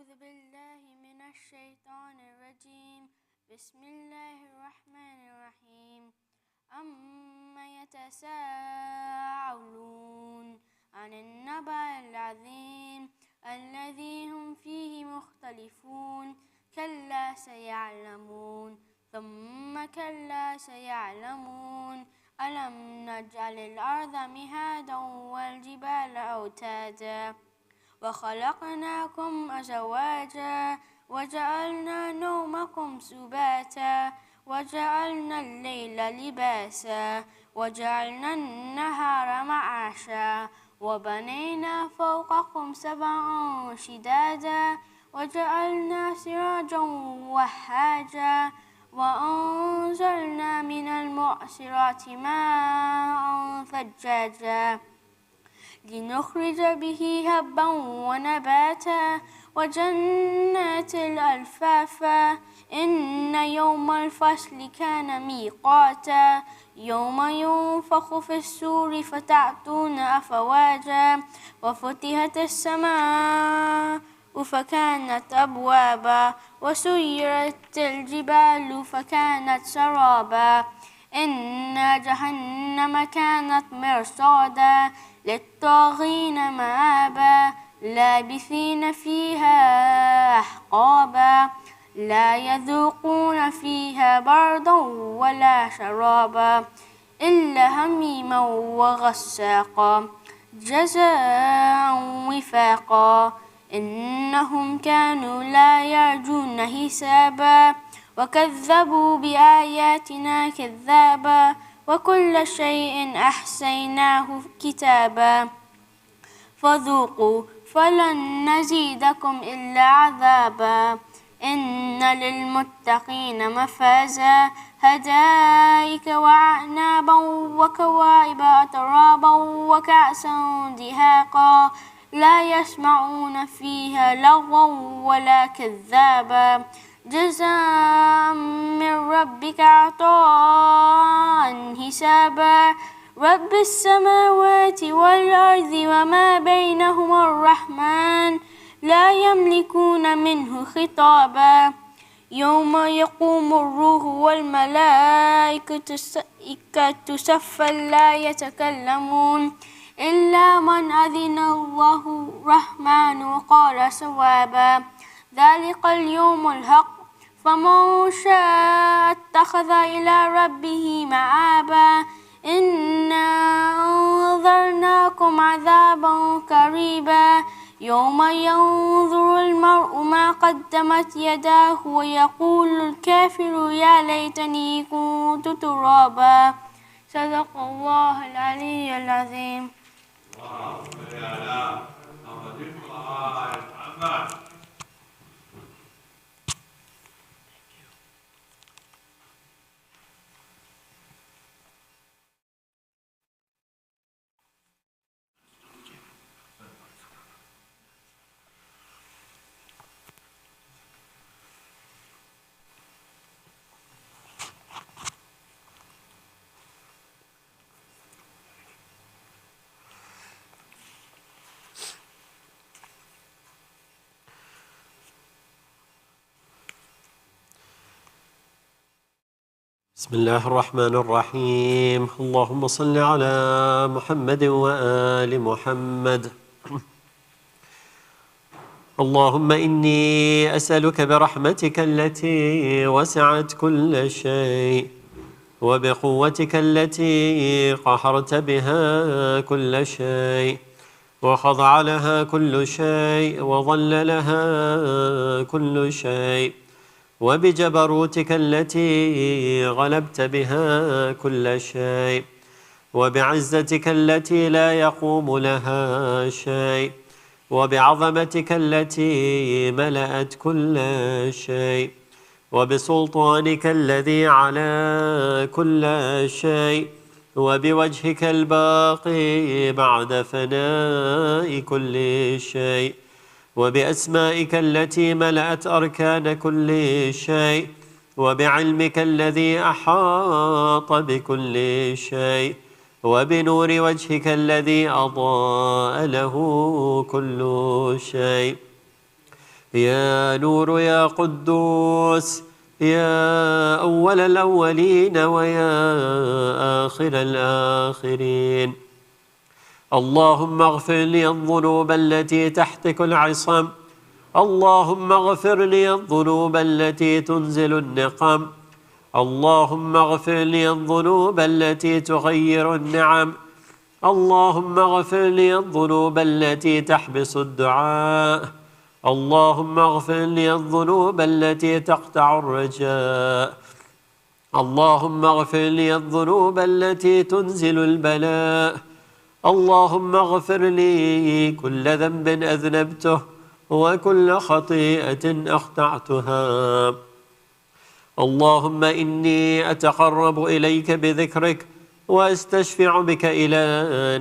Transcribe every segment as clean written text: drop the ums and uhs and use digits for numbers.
أعوذ بالله من الشيطان الرجيم. بسم الله الرحمن الرحيم. أما يتساءلون عن النبأ العظيم الذي هم فيه مختلفون كلا سيعلمون ثم كلا سيعلمون ألم نجعل الأرض مهادا والجبال أوتادا وخلقناكم أزواجا وجعلنا نومكم سباتا وجعلنا الليل لباسا وجعلنا النهار معاشا وبنينا فوقكم سبعا شدادا وجعلنا سراجا وهاجا وأنزلنا من المعصرات ماء ثجاجا لنخرج به هبا ونباتا وجنات ألفافا إن يوم الفصل كان ميقاتا يوم ينفخ في السور فتأتون أفواجا وفتحت السماء فكانت أبوابا وسيرت الجبال فكانت سرابا إن جهنم كانت مرصادا للطاغين مآبا لابثين فيها أحقابا لا يذوقون فيها بردا ولا شرابا إلا هميما وغساقا جزاء وفاقا إنهم كانوا لا يرجون حسابا وكذبوا بآياتنا كذابا وكل شيء أحصيناه كتابا فذوقوا فلن نزيدكم إلا عذابا إن للمتقين مفازا حدائق وأعنابا وكواعب أترابا وكأسا دهاقا لا يسمعون فيها لغوا ولا كذابا جزاء من ربك عطاء حسابا رب السماوات والأرض وما بينهما الرحمن لا يملكون منه خطابا يوم يقوم الروح والملائكة صفا لا يتكلمون إلا من أذن الله الرحمن وقال صوابا ذلك اليوم الحق فمن شاء اتخذ إلى ربه مآبا إنا أنذرناكم عذابا قريبا يوم ينظر المرء ما قدمت يداه ويقول الكافر يا ليتني كنت ترابا صدق الله العلي العظيم. بسم الله الرحمن الرحيم. اللهم صل على محمد وآل محمد. اللهم إني أسألك برحمتك التي وسعت كل شيء وبقوتك التي قهرت بها كل شيء وخضع لها كل شيء وظل لها كل شيء وبجبروتك التي غلبت بها كل شيء وبعزتك التي لا يقوم لها شيء وبعظمتك التي ملأت كل شيء وبسلطانك الذي على كل شيء وبوجهك الباقي بعد فناء كل شيء وبأسمائك التي ملأت أركان كل شيء وبعلمك الذي أحاط بكل شيء وبنور وجهك الذي أضاء له كل شيء يا نور يا قدوس، يا أول الأولين ويا آخر الآخرين. اللهم اغفر لي الذنوب التي تحتك العصام، اللهم اغفر لي الذنوب التي تنزل النقم، اللهم اغفر لي الذنوب التي تغير النعم، اللهم اغفر لي الذنوب التي تحبس الدعاء، اللهم اغفر لي الذنوب التي تقطع الرجاء، اللهم اغفر لي الذنوب التي تنزل البلاء، اللهم اغفر لي كل ذنب أذنبته وكل خطيئة أخطأتها. اللهم إني أتقرب إليك بذكرك وأستشفع بك إلى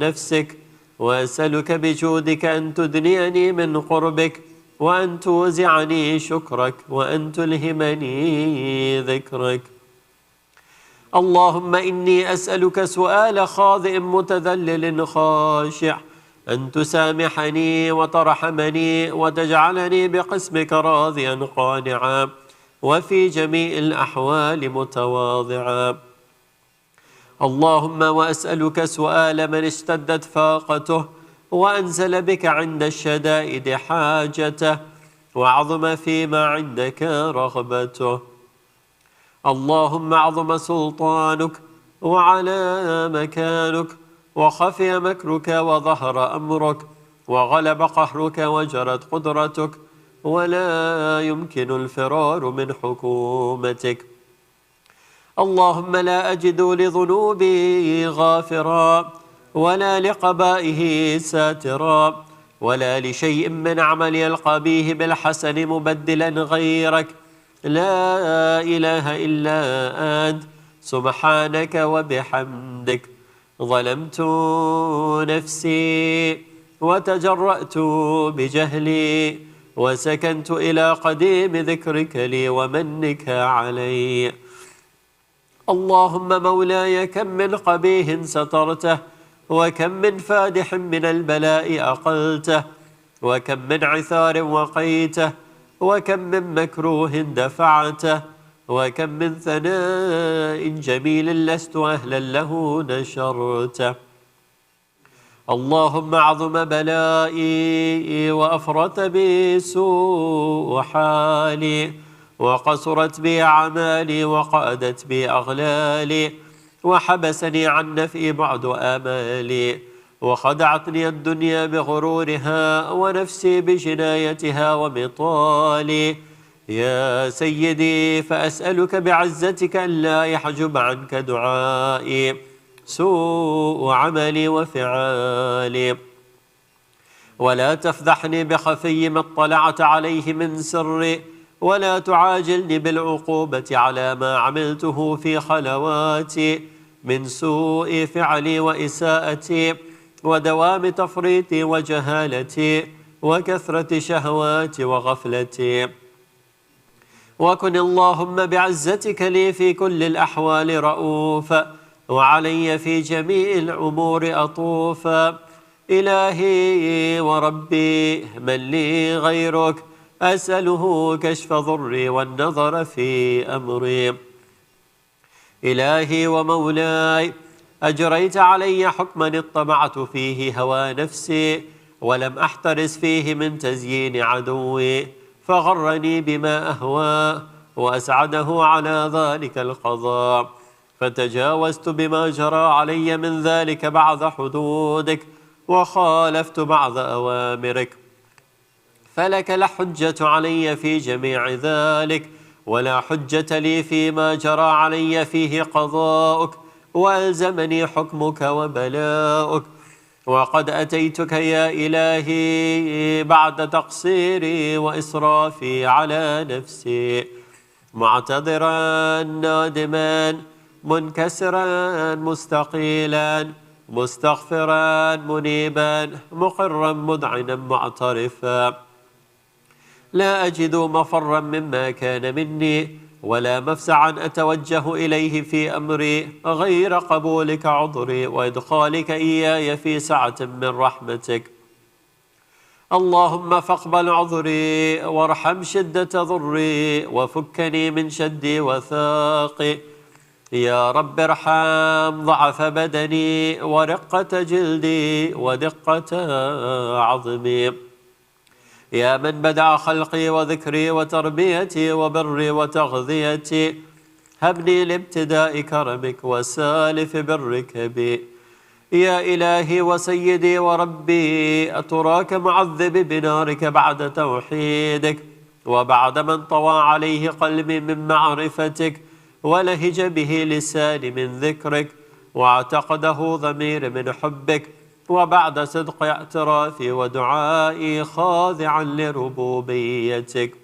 نفسك، وأسألك بجودك أن تدنيني من قربك، وأن توزعني شكرك، وأن تلهمني ذكرك. اللهم إني أسألك سؤال خاضع متذلل خاشع، أن تسامحني وترحمني وتجعلني بقسمك راضيا قانعا، وفي جميع الأحوال متواضعا. اللهم وأسألك سؤال من اشتدت فاقته وأنزل بك عند الشدائد حاجته، وعظم فيما عندك رغبته. اللهم عظم سلطانك وعلى مكانك، وخفي مكرك وظهر أمرك، وغلب قهرك وجرت قدرتك، ولا يمكن الفرار من حكومتك. اللهم لا أجد لذنوبي غافرا، ولا لقبائه ساترا، ولا لشيء من عملي القبيه بالحسن مبدلا غيرك. لا إله إلا أنت سبحانك وبحمدك. ظلمت نفسي وتجرأت بجهلي، وسكنت إلى قديم ذكرك لي ومنك علي. اللهم مولاي كم من قبيه سترته، وكم من فادح من البلاء أقلته، وكم من عثار وقيته، وكم من مكروه دفعته، وكم من ثناء جميل لست أهلا له نشرته. اللهم عظم بلائي وأفرط بي سوء حالي، وقصرت بي أعمالي، وقأدت بي أغلالي، وحبسني عن نفئي بعد آمالي، وخدعتني الدنيا بغرورها، ونفسي بجنايتها ومطالي. يا سيدي فأسألك بعزتك أن لا يحجب عنك دعائي سوء عملي وفعالي، ولا تفضحني بخفي ما اطلعت عليه من سري، ولا تعاجلني بالعقوبة على ما عملته في خلواتي من سوء فعلي وإساءتي، ودوام تفريطي وجهالتي، وكثرة شهواتي وغفلتي. وكن اللهم بعزتك لي في كل الأحوال رؤوفا، وعلي في جميع الأمور أطوفا. إلهي وربي من لي غيرك، أسأله كشف ضري والنظر في أمري. إلهي ومولاي أجريت علي حكما اطمعت فيه هوى نفسي، ولم أحترس فيه من تزيين عدوي، فغرني بما أهوى وأسعده على ذلك القضاء، فتجاوزت بما جرى علي من ذلك بعض حدودك، وخالفت بعض أوامرك. فلك الحجة علي في جميع ذلك، ولا حجة لي فيما جرى علي فيه قضاؤك، وألزمني حكمك وبلاؤك. وقد أتيتك يا إلهي بعد تقصيري وإسرافي على نفسي، معتذرا نادما منكسرا مستقيلا مستغفرا منيبا مقرا مذعنا معترفا. لا أجد مفرا مما كان مني، ولا مفزعا أتوجه إليه في أمري غير قبولك عذري، وإدخالك إياي في سعة من رحمتك. اللهم فاقبل عذري وارحم شدة ضري وفكني من شدي وثاقي. يا رب ارحم ضعف بدني ورقة جلدي ودقة عظمي. يا من بدع خلقي وذكري وتربيتي وبري وتغذيتي، هبني لابتداء كرمك وسالف برك بي. يا إلهي وسيدي وربي، أتراك معذب بنارك بعد توحيدك وبعد من طوى عليه قلبي من معرفتك ولهج به لساني من ذكرك واعتقده ضميري من حبك، وبعد صدق اعترافي ودعائي خاضعا لربوبيتك.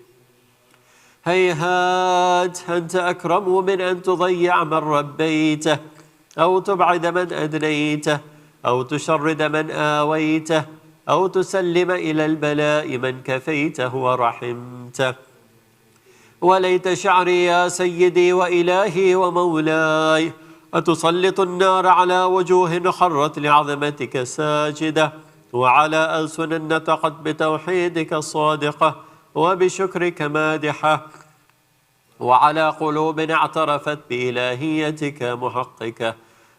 هيهات، أنت أكرم من أن تضيع من ربيته أو تبعد من أدنيته أو تشرد من آويته أو تسلم إلى البلاء من كفيته ورحمته. وليت شعري يا سيدي وإلهي ومولاي، أتسلط النار على وجوه خرت لعظمتك ساجدة، وعلى ألسن نطقت بتوحيدك الصادقة وبشكرك مادحة، وعلى قلوب اعترفت بإلهيتك محققة،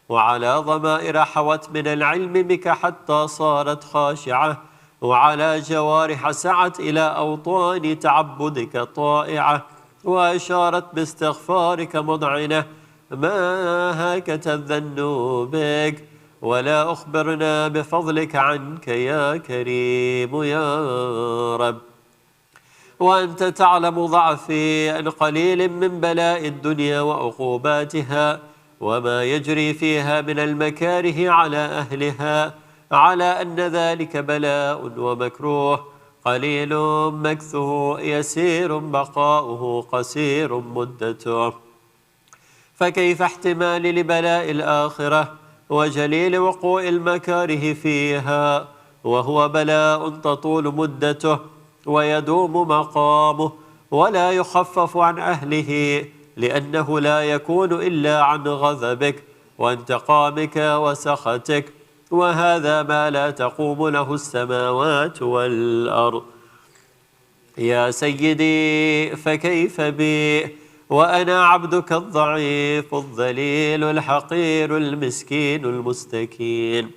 وعلى ضمائر حوت من العلم بك حتى صارت خاشعة، وعلى جوارح سعت إلى أوطان تعبدك طائعة، وأشارت باستغفارك مضعنة. ما هكذا الظن بك ولا أخبرنا بفضلك عنك يا كريم يا رب. وأنت تعلم ضعفي عن قليل من بلاء الدنيا وعقوباتها وما يجري فيها من المكاره على أهلها، على أن ذلك بلاء ومكروه، قليل مكثه يسير بقاؤه قصير مدته. فكيف احتمال لبلاء الآخرة وجليل وقوع المكاره فيها وهو بلاء تطول مدته ويدوم مقامه ولا يخفف عن أهله، لأنه لا يكون إلا عن غضبك وانتقامك وسخطك، وهذا ما لا تقوم له السماوات والأرض. يا سيدي، فكيف بي وأنا عبدك الضعيف الذليل الحقير المسكين المستكين؟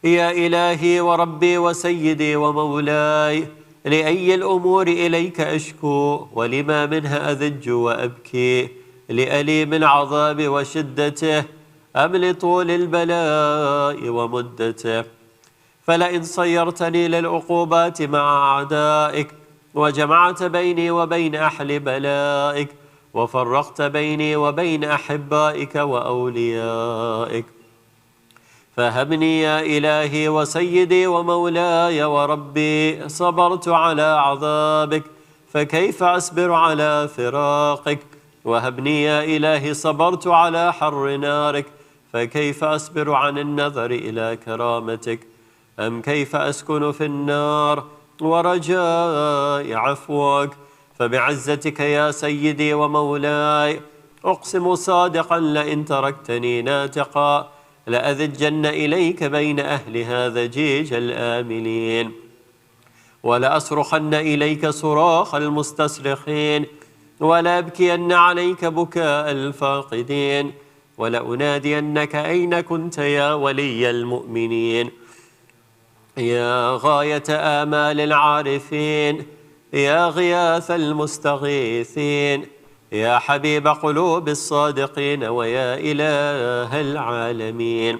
يا إلهي وربي وسيدي ومولاي، لأي الأمور إليك أشكو ولما منها أذج وأبكي؟ لأليم العذاب وشدته أم لطول البلاء ومدته؟ فلئن صيرتني للعقوبات مع أعدائك وجمعت بيني وبين أهل بلائك وفرقت بيني وبين أحبائك وأوليائك، فهبني يا إلهي وسيدي ومولاي وربي. صبرت على عذابك فكيف أصبر على فراقك؟ وهبني يا إلهي صبرت على حر نارك فكيف أصبر عن النظر إلى كرامتك؟ أم كيف أسكن في النار ورجاء عفوك؟ فبعزتك يا سيدي ومولاي أقسم صادقا لئن تركتني ناتقا لأذجن إليك بين أهل هذا جيج الآملين، ولأصرخن إليك صراخ المستصرخين، ولأبكين عليك بكاء الفاقدين، ولأنادينك أين كنت يا ولي المؤمنين؟ يا غاية آمال العارفين، يا غياث المستغيثين، يا حبيب قلوب الصادقين، ويا إله العالمين.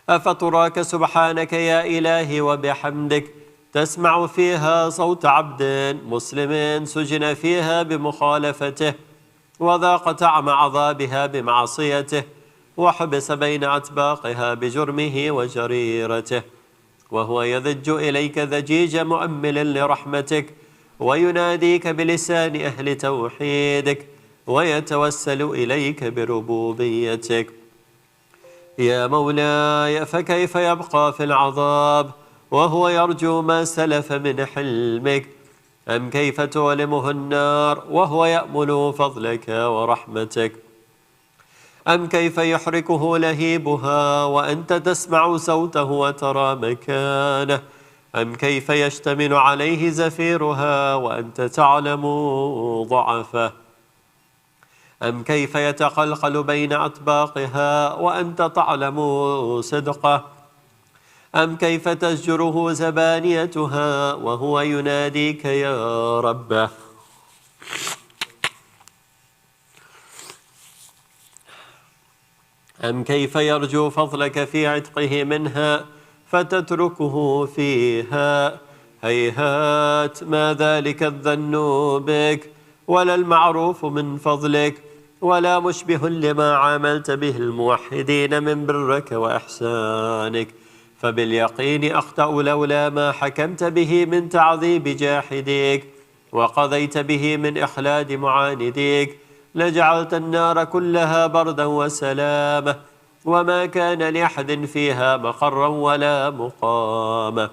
أفتراك سبحانك يا إلهي وبحمدك تسمع فيها صوت عبد مسلم سجن فيها بمخالفته وذاق طعم عذابها بمعصيته وحبس بين أطباقها بجرمه وجريرته، وهو يذج إليك ذجيج مؤمل لرحمتك ويناديك بلسان أهل توحيدك ويتوسل إليك بربوبيتك. يا مولاي، فكيف يبقى في العذاب وهو يرجو ما سلف من حلمك؟ أم كيف تؤلمه النار وهو يأمل فضلك ورحمتك؟ أم كيف يحركه لهيبها وأنت تسمع صوته وترى مكانه؟ أم كيف يشتمل عليه زفيرها وأنت تعلم ضعفه؟ أم كيف يتقلقل بين أطباقها وأنت تعلم صدقه؟ أم كيف تزجره زبانيتها وهو يناديك يا ربه؟ أم كيف يرجو فضلك في عتقه منها فتتركه فيها؟ هيهات، ما ذلك الظن بك ولا المعروف من فضلك ولا مشبه لما عاملت به الموحدين من برك وإحسانك، فباليقين أخطأ لولا ما حكمت به من تعذيب جاحديك وقضيت به من إخلاد معانديك، لجعلت النار كلها بردا وسلامة وما كان لأحد فيها مقرا ولا مقامة.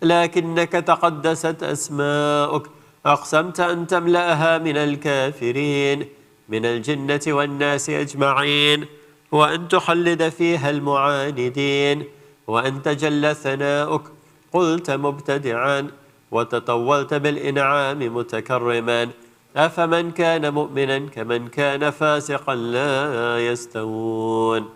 لكنك تقدست أسماؤك أقسمت أن تملأها من الكافرين من الجنة والناس أجمعين، وأن تخلد فيها المعاندين، وأن تجل ثناؤك قلت مبتدعا وتطولت بالإنعام متكرما، أفمن كان مؤمنا كمن كان فاسقا لا يستوون.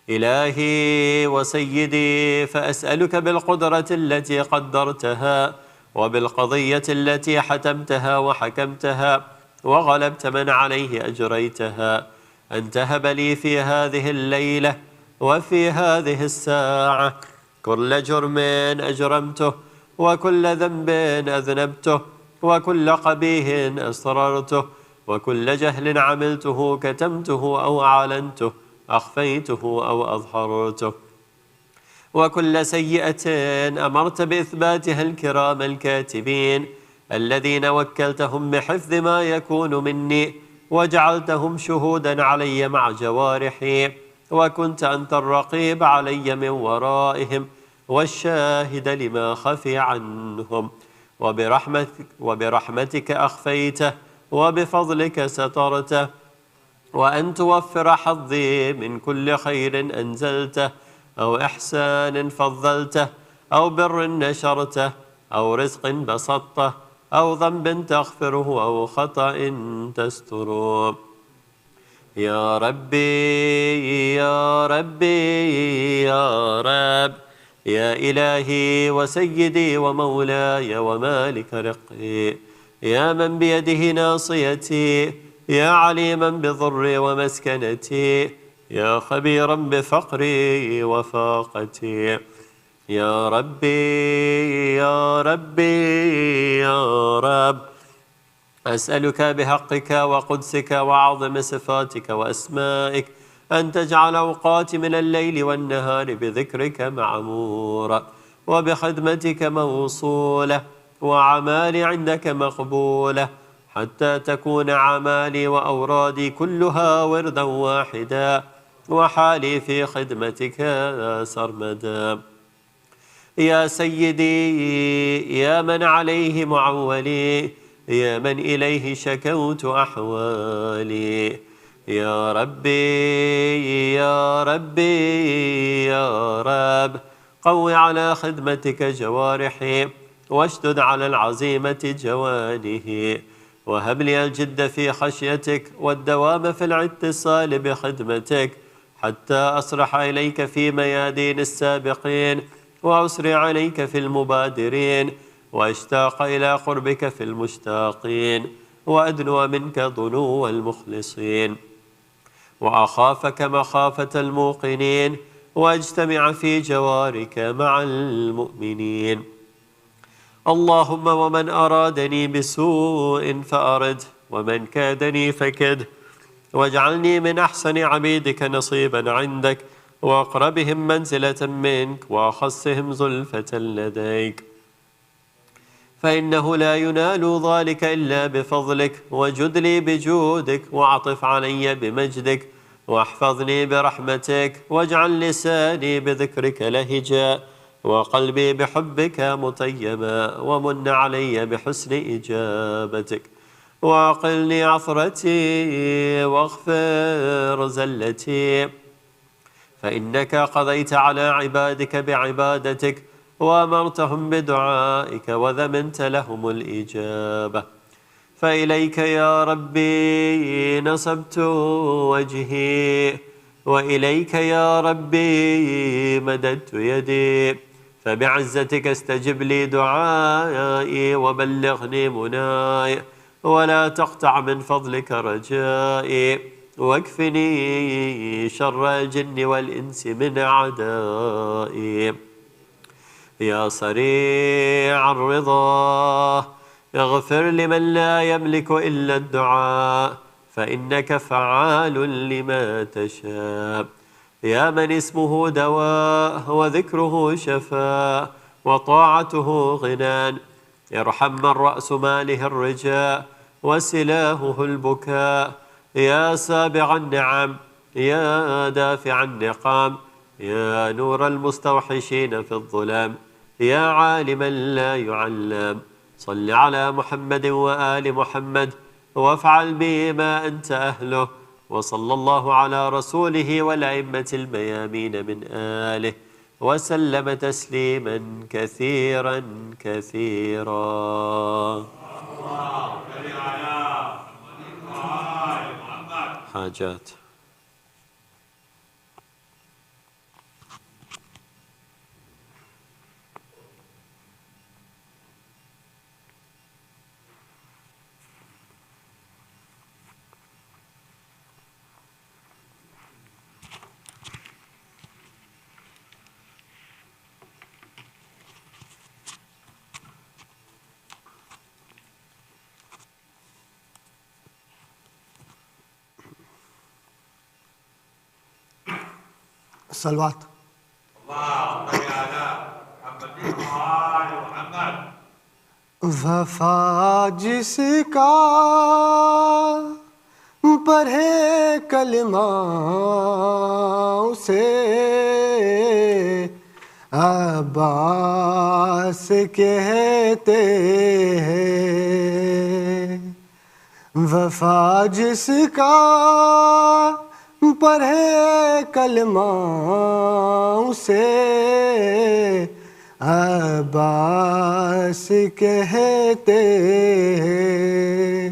إلهي وسيدي، فأسألك بالقدرة التي قدرتها وبالقضية التي حتمتها وحكمتها وغلبت من عليه أجريتها، أن تهب لي في هذه الليلة وفي هذه الساعة كل جرم أجرمته وكل ذنب أذنبته وكل قبيح أسررته وكل جهل عملته كتمته أو أعلنته أخفيته أو أظهرته، وكل سيئة أمرت بإثباتها الكرام الكاتبين الذين وكلتهم بحفظ ما يكون مني وجعلتهم شهودا علي مع جوارحي، وكنت أنت الرقيب علي من ورائهم والشاهد لما خفي عنهم، وبرحمتك أخفيته وبفضلك سترته، وأن توفر حظي من كل خير أنزلته أو إحسان فضلته أو بر نشرته أو رزق بسطته أو ذنب تغفره أو خطأ تستره. يا ربي يا ربي يا رب، يا إلهي وسيدي ومولاي ومالك رقي، يا من بيده ناصيتي، يا عليما بضري ومسكنتي، يا خبيرا بفقري وفاقتي، يا ربي يا ربي يا رب، أسألك بحقك وقدسك وعظم صفاتك وأسمائك أن تجعل أوقاتي من الليل والنهار بذكرك معمورة وبخدمتك موصولة وأعمالي عندك مقبولة، حتى تكون أعمالي وأورادي كلها وردا واحدا وحالي في خدمتك سرمدا. يا سيدي، يا من عليه معولي، يا من إليه شكوت أحوالي، يا ربي يا ربي يا رب، قو على خدمتك جوارحي واشدد على العزيمة جوانه، وهب لي الجد في خشيتك والدوام في الاتصال بخدمتك، حتى أصرح إليك في ميادين السابقين وأسرع إليك في المبادرين واشتاق إلى قربك في المشتاقين وأدنو منك ضنو المخلصين، وأخافك مخافة الموقنين واجتمع في جوارك مع المؤمنين. اللهم ومن أرادني بسوء فأرد، ومن كادني فكد، واجعلني من أحسن عبيدك نصيبا عندك وأقربهم منزلة منك وأخصهم زلفة لديك، فإنه لا ينال ذلك إلا بفضلك، وجد لي بجودك وعطف علي بمجدك، واحفظني برحمتك، واجعل لساني بذكرك لهجا وقلبي بحبك مطيبا، ومن علي بحسن إجابتك، وأقلني عثرتي واغفر زلتي، فإنك قضيت على عبادك بعبادتك وأمرتهم بدعائك وذمنت لهم الإجابة. فإليك يا ربي نصبت وجهي، وإليك يا ربي مددت يدي، فبعزتك استجب لي دعائي وبلغني مناي، ولا تقطع من فضلك رجائي، واكفني شر الجن والإنس من أعدائي. يا سريع الرضا اغفر لمن لا يملك إلا الدعاء، فإنك فعال لما تشاء. يا من اسمه دواء وذكره شفاء وطاعته غنى، ارحم من رأس ماله الرجاء وسلاهه البكاء. يا سابع النعم، يا دافع النقام، يا نور المستوحشين في الظلام، يا عالما لا يعلم، صل على محمد وآل محمد وافعل به ما أنت أهله. وصلى الله على رسوله والأئمة الميامين من آله وسلم تسليما كثيرا كثيرا. حاجات. صلوات. وفا جس کا پڑھے کلمہ اسے عباس کہتے ہیں. وفا جس کا پڑھے کلمہ اسے عباس کہتے ہیں.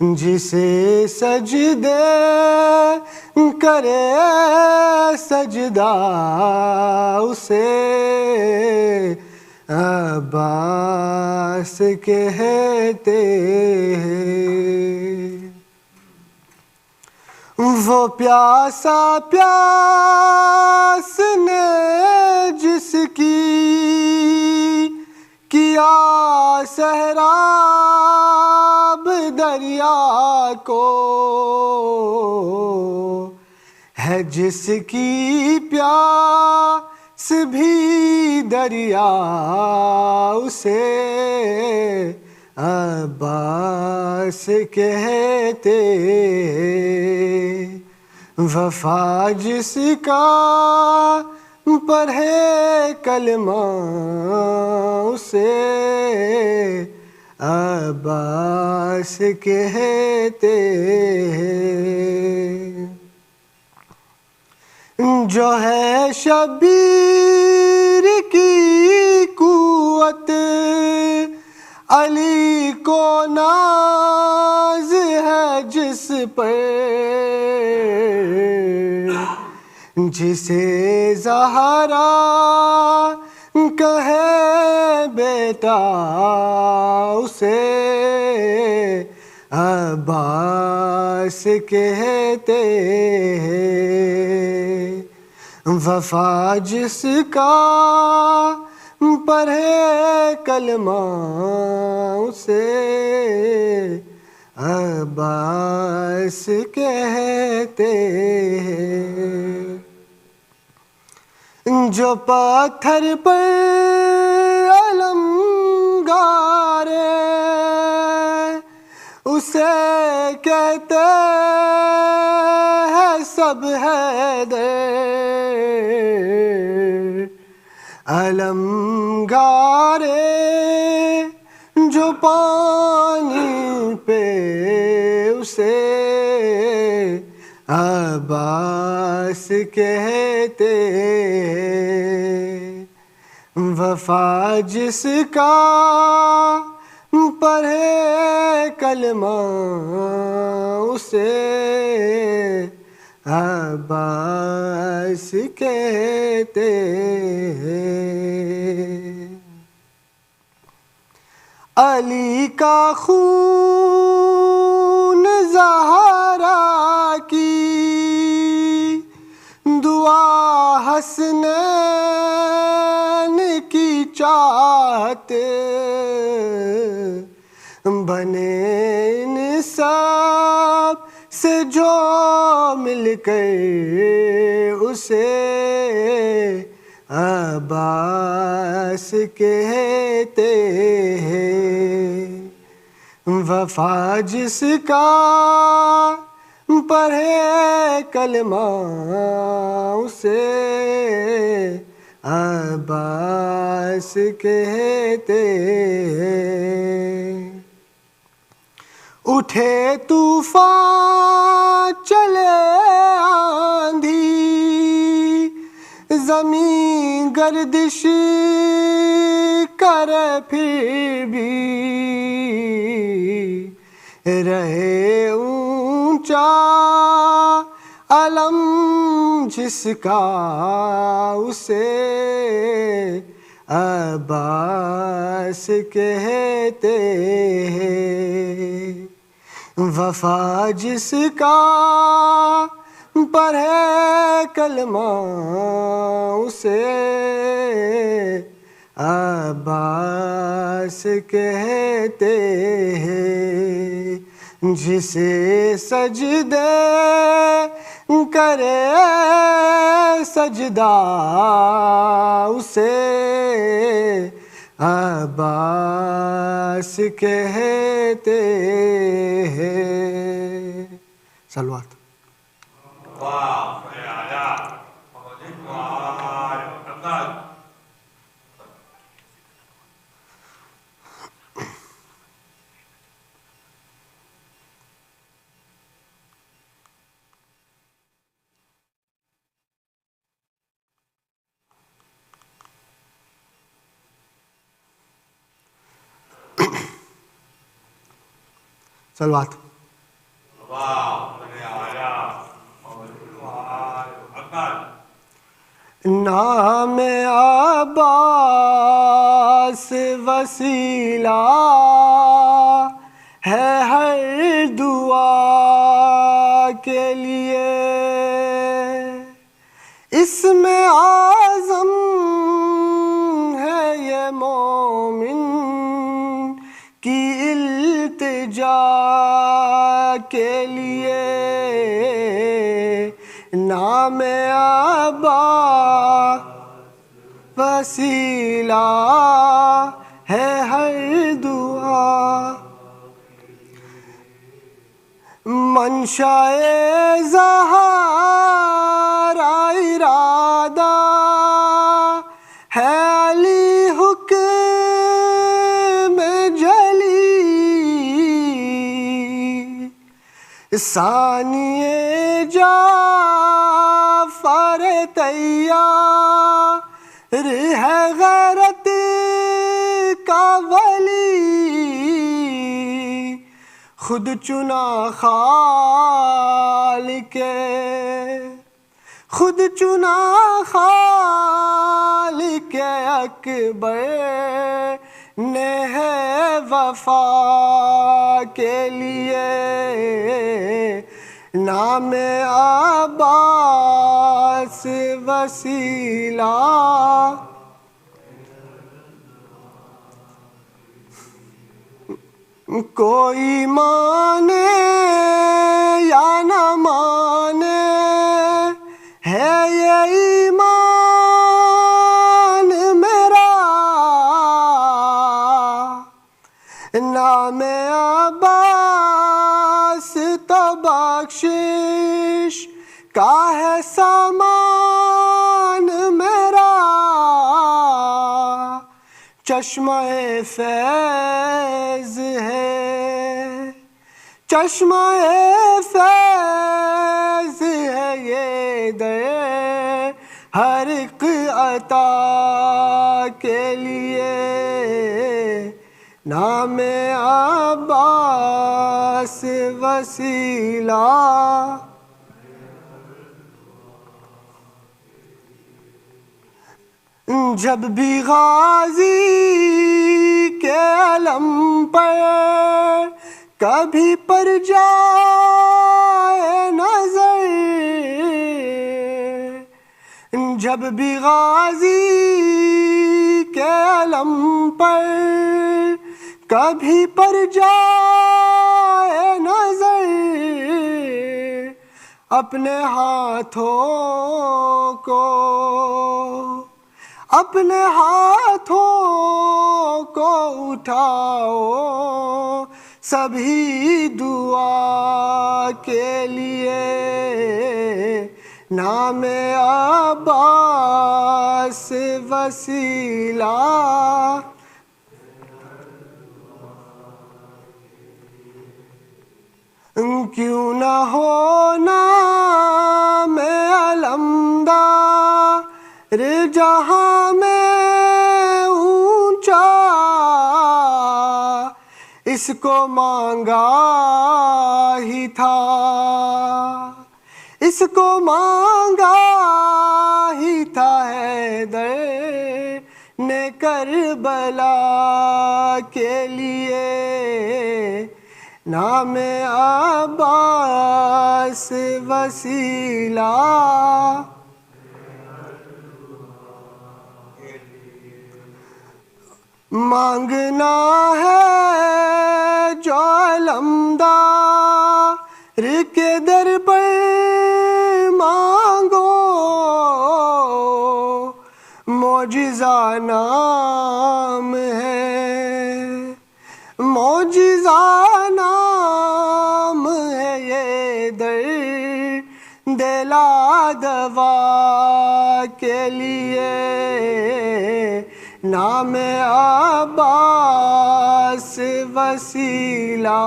جسے سجدے کرے سجدہ اسے عباس کہتے ہیں. وہ پیاسا پیاس نے جس کی کیا سہراب دریا کو، ہے جس کی پیاس بھی دریا اسے عباس کہتے. وفا جس کا پڑھے کلمہ اسے عباس کہتے ہیں. جو ہے شبیر کی قوت علی کو ناز ہے جس پر، جسے زہرا کہے بیٹا اسے عباس کہتے ہیں. وفا جس کا پڑھے کلمہ اسے عباس کہتے ہیں. جو پتھر پر علم گارے اسے کہتے ہیں سب حیدر. علم گارے جو پانی پہ اسے عباس کہتے. وفا جس کا پڑھے کلمہ اسے عباس کہتے ہیں. علی کا خون زہرا کی دعا حسنین کی چاہت بنے ان سب سے جو مل کر اسے عباس کہتے ہیں. وفا جس کا پڑھے کلمہ اسے عباس کہتے ہیں. اٹھے طوفان چلے آندھی زمین گردش کرے پھر بھی رہے اونچا علم جس کا اسے عباس کہتے ہیں. وفا جس کا پڑھے کلمہ اسے عباس کہتے ہیں. جسے سجدے کرے سجدہ اسے عباس کہتے ہیں. صلوات. صلوات. نام عباس وسیلہ ہے ہر دعا کے لیے. اس میں اعظم ہے یہ مومن کی التجا کے لیے. نام عباس وسیلہ ہے ہر دعا. منشاء ظہار ارادہ ہے علی حکم جلی. ثانی جعفر تیار ہے غیرت کا ولی. خود چنا خالق اکبر نے ہے وفا کے لیے. نام عباس وسیلہ کوئی مانے یا نہ مانے ہے یہ ایمان میرا. نام عباس تو بخشش کا ہے سامان میرا. چشمہ فیض ہے یہ دے ہر ایک عطا کے لیے نام عباس وسیلہ. جب بھی غازی کے علم پر کبھی پر جائے نظر، جب بھی غازی کے علم پر کبھی پر جائے نظر، اپنے ہاتھوں کو اٹھاؤ سبھی دعا کے لیے نام عباس وسیلہ. کیوں نہ ہونا میں علمدار جہاں میں اونچا، اس کو مانگا ہی تھا، اس کو مانگا ہی تھا حیدر نے کربلا کے لیے نام عباس وسیلہ. مانگنا ہے جو علمدار کے در پر مانگو، معجزہ نام ہے، معجزہ نام ہے یہ در دلا دوا کے لیے نام عباس وسیلہ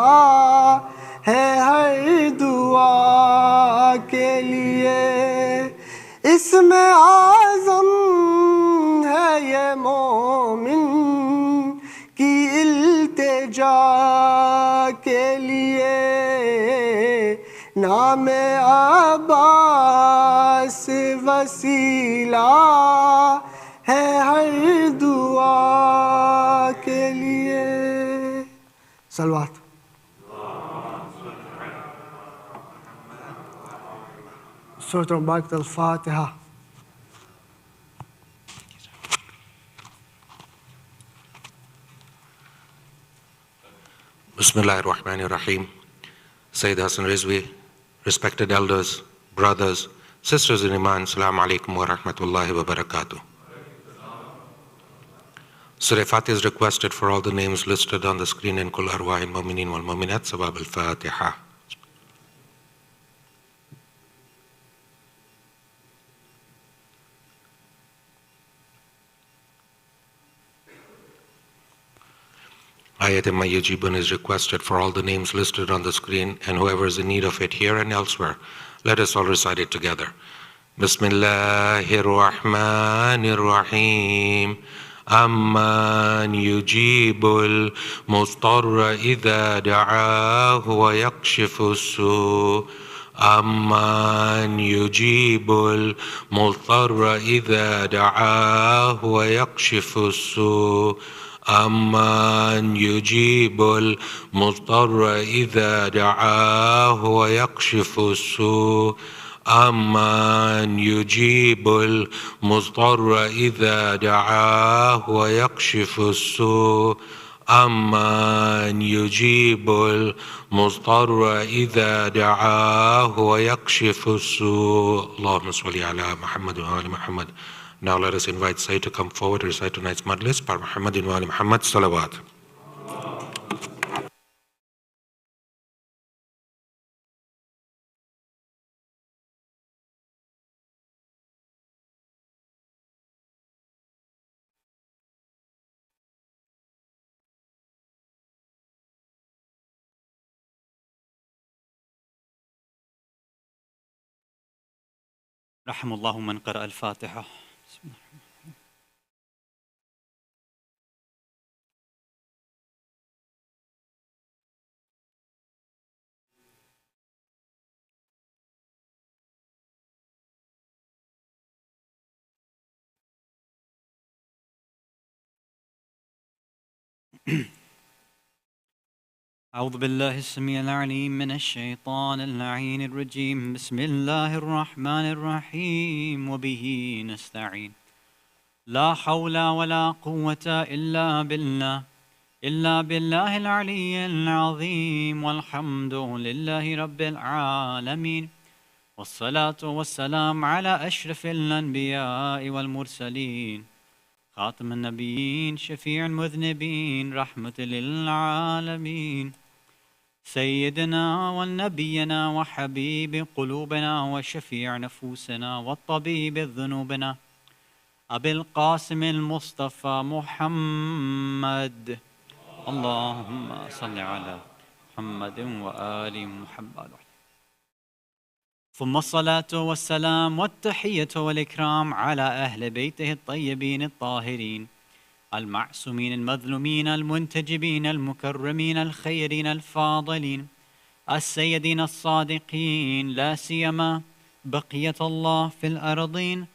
ہے ہر دعا کے لیے. اس میں اعظم ہے یہ مومن کی التجا کے لیے نام عباس وسیلہ ہے ہر دعا کے لیے. صلوات. سورۃ مبارکۃ الفاتحہ. Bismillahirrahmanirrahim. Sayyid Hasan Rizvi, respected elders, brothers, sisters in Iman, Assalamu alaikum wa rahmatullahi wa barakatuh. Surah Fatiha is requested for all the names listed on the screen in Kul Arwah al Mu'mineen wal Mu'minat. Sabab al-Fatiha. Ayatim Yajibun is requested for all the names listed on the screen, and whoever is in need of it here and elsewhere, let us all recite it together. Bismillahir Rahmanir Rahim. Amman yujibul mustarra idha da'ahu wa yakshifu su. Amman yujibul mustarra idha da'ahu wa yakshifu su. أَمَّنْ يُجِيبُ الْمُضْطَرَّ إِذَا دَعَاهُ وَيَكْشِفُ السُّوءَ أَمَّنْ يُجِيبُ الْمُضْطَرَّ إِذَا دَعَاهُ وَيَكْشِفُ السُّوءَ أَمَّنْ يُجِيبُ الْمُضْطَرَّ إِذَا دَعَاهُ وَيَكْشِفُ السُّوءَ. اللهم صل على محمد وآل محمد. Now let us invite Sayyid to come forward to recite tonight's majlis. Par Muhammadin wa ali Muhammad, salawat. رحم الله من قرأ الفاتحة. بسم الله. أعوذ بالله السميع العليم من الشيطان اللعين الرجيم. بسم الله الرحمن الرحيم وبه نستعين. لا حول ولا قوة إلا بالله العلي العظيم. والحمد لله رب العالمين، والصلاة والسلام على أشرف الأنبياء والمرسلين، خاتم النبيين، شفيع المذنبين، رحمة للعالمين، سيدنا ونبينا وحبيب قلوبنا وشفيع نفوسنا وطبيب ذنوبنا أبي القاسم المصطفى محمد. اللهم صل على محمد وآل محمد. ثم الصلاة والسلام والتحية والإكرام على أهل بيته الطيبين الطاهرين المعصومين المظلومين المنتجبين المكرمين الخيرين الفاضلين السيدين الصادقين، لا سيما بقية الله في الأرضين،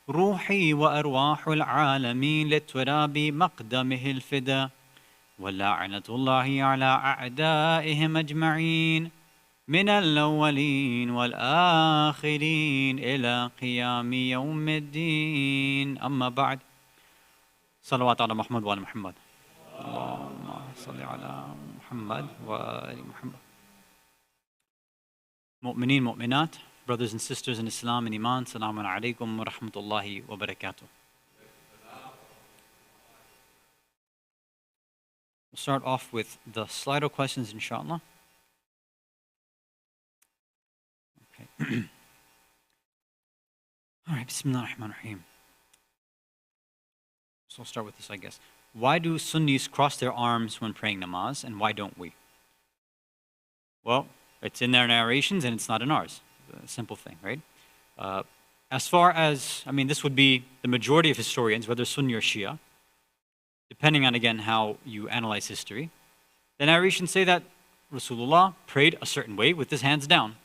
روحي وأرواح العالمين للتراب مقدمه الفدا، ولعنة الله على أعدائهم أجمعين من الأولين والآخرين إلى قيام يوم الدين. أما بعد، صلوات على محمد وآل محمد. اللهم صل على محمد وآل محمد. Mu'mineen, mu'minat, brothers and sisters in Islam and Iman, Assalamu alaikum wa rahmatullahi wa barakatuh. We'll start off with the Slido questions, inshallah. Okay. All right, Bismillah ar-Rahman ar-Rahim. So I'll start with this, I guess. Why do Sunnis cross their arms when praying namaz, and why don't we? Well, it's in their narrations and it's not in ours. A simple thing, right? As far as, this would be the majority of historians, whether Sunni or Shia, depending on, again, how you analyze history. The narrations say that Rasulullah prayed a certain way with his hands down,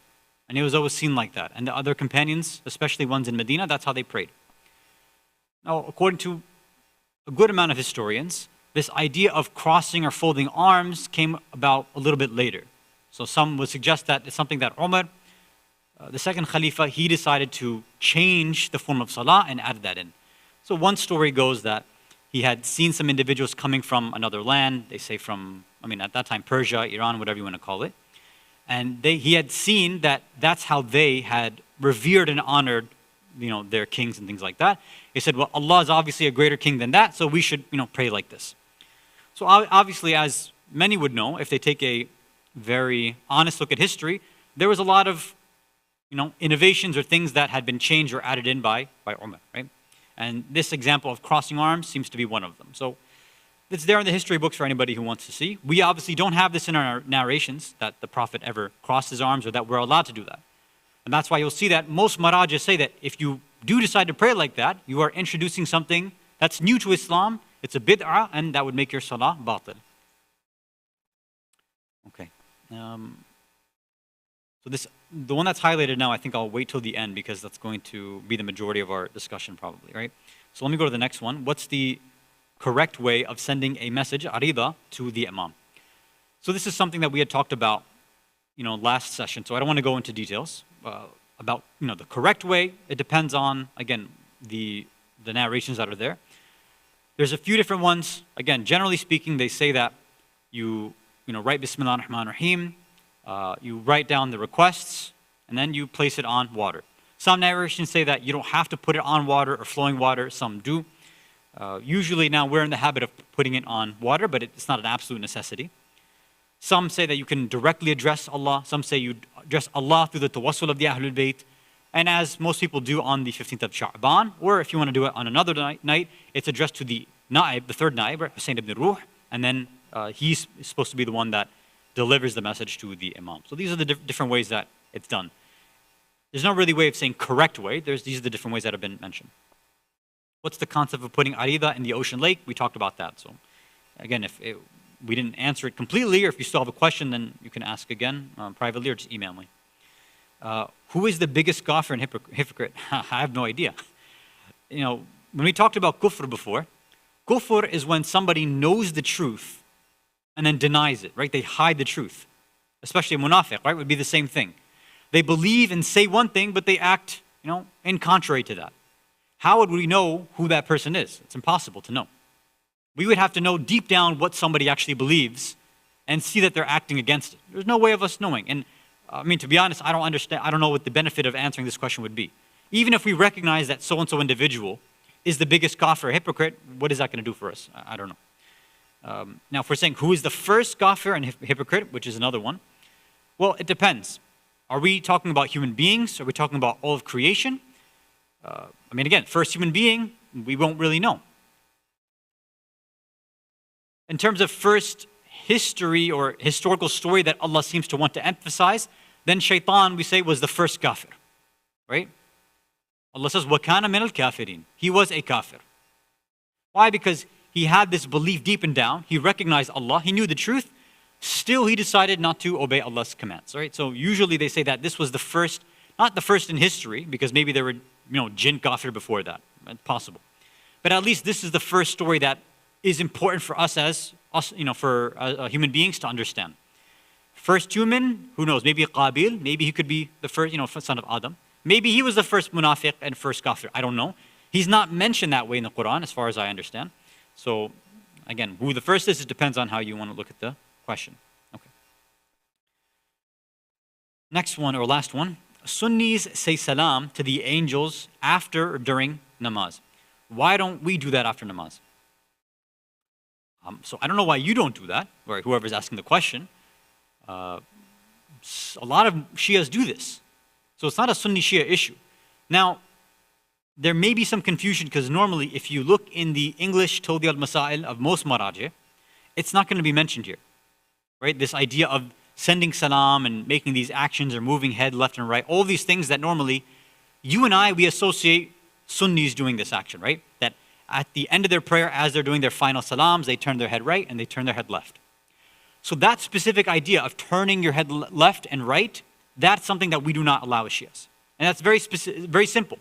and it was always seen like that. And the other companions, especially ones in Medina, that's how they prayed. Now, according to a good amount of historians, this idea of crossing or folding arms came about a little bit later. So some would suggest that it's something that Umar, the second Khalifa, he decided to change the form of Salah and added that in. So one story goes that he had seen some individuals coming from another land, they say from, at that time Persia, Iran, whatever you want to call it. And he had seen that that's how they had revered and honored their kings and things like that. He said, well, Allah is obviously a greater king than that, so we should, pray like this. So obviously, as many would know, if they take a very honest look at history, there was a lot of, innovations or things that had been changed or added in by Umar, right? And this example of crossing arms seems to be one of them. So it's there in the history books for anybody who wants to see. We obviously don't have this in our narrations, that the Prophet ever crossed his arms or that we're allowed to do that. And that's why you'll see that most marajahs say that if you do decide to pray like that, you are introducing something that's new to Islam, it's a bid'ah, and that would make your salah batil. Okay. So the one that's highlighted now, I think I'll wait till the end because that's going to be the majority of our discussion probably, right? So let me go to the next one. What's the correct way of sending a message, arida, to the Imam? So this is something that we had talked about, last session, so I don't want to go into details about, the correct way. It depends on, again, the narrations that are there. There's a few different ones. Again, generally speaking, they say that you write Bismillah ar-Rahman ar-Rahim, you write down the requests, and then you place it on water. Some narrations say that you don't have to put it on water or flowing water, some do. Usually now we're in the habit of putting it on water, but it's not an absolute necessity. Some say that you can directly address Allah. Some say you address Allah through the tawassul of the Ahlul Bayt. And as most people do on the 15th of Shabaan, or if you want to do it on another night, it's addressed to the Naib, the third Naib, Hussein ibn Ruh, and then he's supposed to be the one that delivers the message to the Imam. So these are the different ways that it's done. There's no really way of saying correct way. These are the different ways that have been mentioned. What's the concept of putting arida in the ocean lake? We talked about that. So again, if we didn't answer it completely, or if you still have a question, then you can ask again privately or just email me. Who is the biggest scoffer and hypocrite? I have no idea. You know, when we talked about kufr before, kufr is when somebody knows the truth and then denies it, right? They hide the truth. Especially a munafiq, right? Would be the same thing. They believe and say one thing, but they act, you know, in contrary to that. How would we know who that person is? It's impossible to know. We would have to know deep down what somebody actually believes and see that they're acting against it. There's no way of us knowing. And I mean, to be honest, I don't understand. I don't know what the benefit of answering this question would be. Even if we recognize that so-and-so individual is the biggest kafir or hypocrite, what is that going to do for us? I don't know. Now, if we're saying who is the first kafir and hypocrite, which is another one, well, it depends. Are we talking about human beings? Are we talking about all of creation? I mean, again, first human being, we won't really know. In terms of first history or historical story that Allah seems to want to emphasize, then Shaitaan, we say, was the first kafir, right? Allah says, وَكَانَ مِنَ الْكَافِرِينَ. He was a kafir. Why? Because he had this belief deep and down. He recognized Allah. He knew the truth. Still, he decided not to obey Allah's commands, right? So usually they say that this was the first, not the first in history, because maybe there were, jinn kafir before that. It's possible. But at least this is the first story that is important for us as human beings to understand. First human, who knows? Maybe Qabil, maybe he could be the first, son of Adam. Maybe he was the first munafiq and first kafir. I don't know. He's not mentioned that way in the Quran, as far as I understand. So, again, who the first is, it depends on how you want to look at the question. Okay. Next one, or last one. Sunnis say salam to the angels after or during namaz. Why don't we do that after namaz? So I don't know why you don't do that, or whoever's asking the question. A lot of Shias do this. So it's not a Sunni Shia issue. Now, there may be some confusion because normally if you look in the English Tawdi al-Masail of most Maraji, it's not going to be mentioned here. Right? This idea of sending salam and making these actions or moving head left and right, all these things that normally you and I, we associate Sunnis doing this action, right? That at the end of their prayer, as they're doing their final salams, they turn their head right and they turn their head left. So that specific idea of turning your head left and right, that's something that we do not allow as Shias. And that's very simple.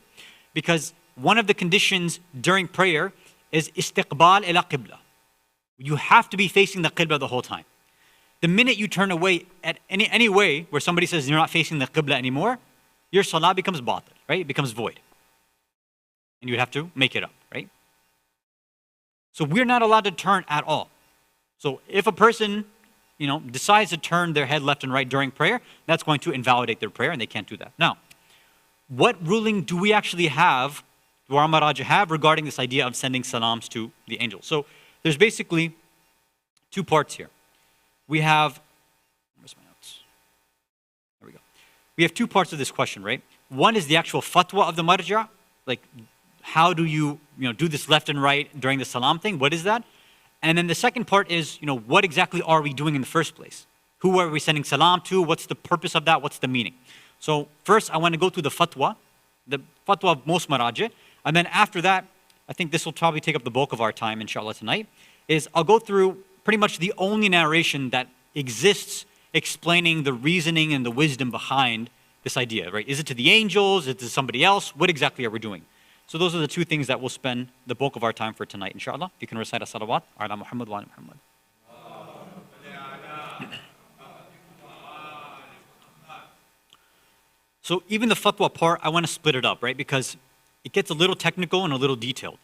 Because one of the conditions during prayer is istiqbal ila qibla. You have to be facing the qibla the whole time. The minute you turn away at any way where somebody says you're not facing the qibla anymore, your salah becomes batil, right? It becomes void. And you have to make it up, right? So we're not allowed to turn at all. So if a person, decides to turn their head left and right during prayer, that's going to invalidate their prayer and they can't do that. Now, what ruling do we actually have, do our Maraja have regarding this idea of sending salams to the angels? So there's basically two parts here. We have, where's my notes? There we go. We have two parts of this question, right? One is the actual fatwa of the marja, like how do you, do this left and right during the salam thing? What is that? And then the second part is, what exactly are we doing in the first place? Who are we sending salam to? What's the purpose of that? What's the meaning? So first, I want to go through the fatwa of most marajih. And then after that, I think this will probably take up the bulk of our time, inshallah, tonight, is I'll go through pretty much the only narration that exists explaining the reasoning and the wisdom behind this idea, right? Is it to the angels? Is it to somebody else? What exactly are we doing? So those are the two things that we'll spend the bulk of our time for tonight, inshallah. If you can recite a salawat, ala Muhammad wa ala Muhammad. So even the fatwa part, I want to split it up, right? Because it gets a little technical and a little detailed.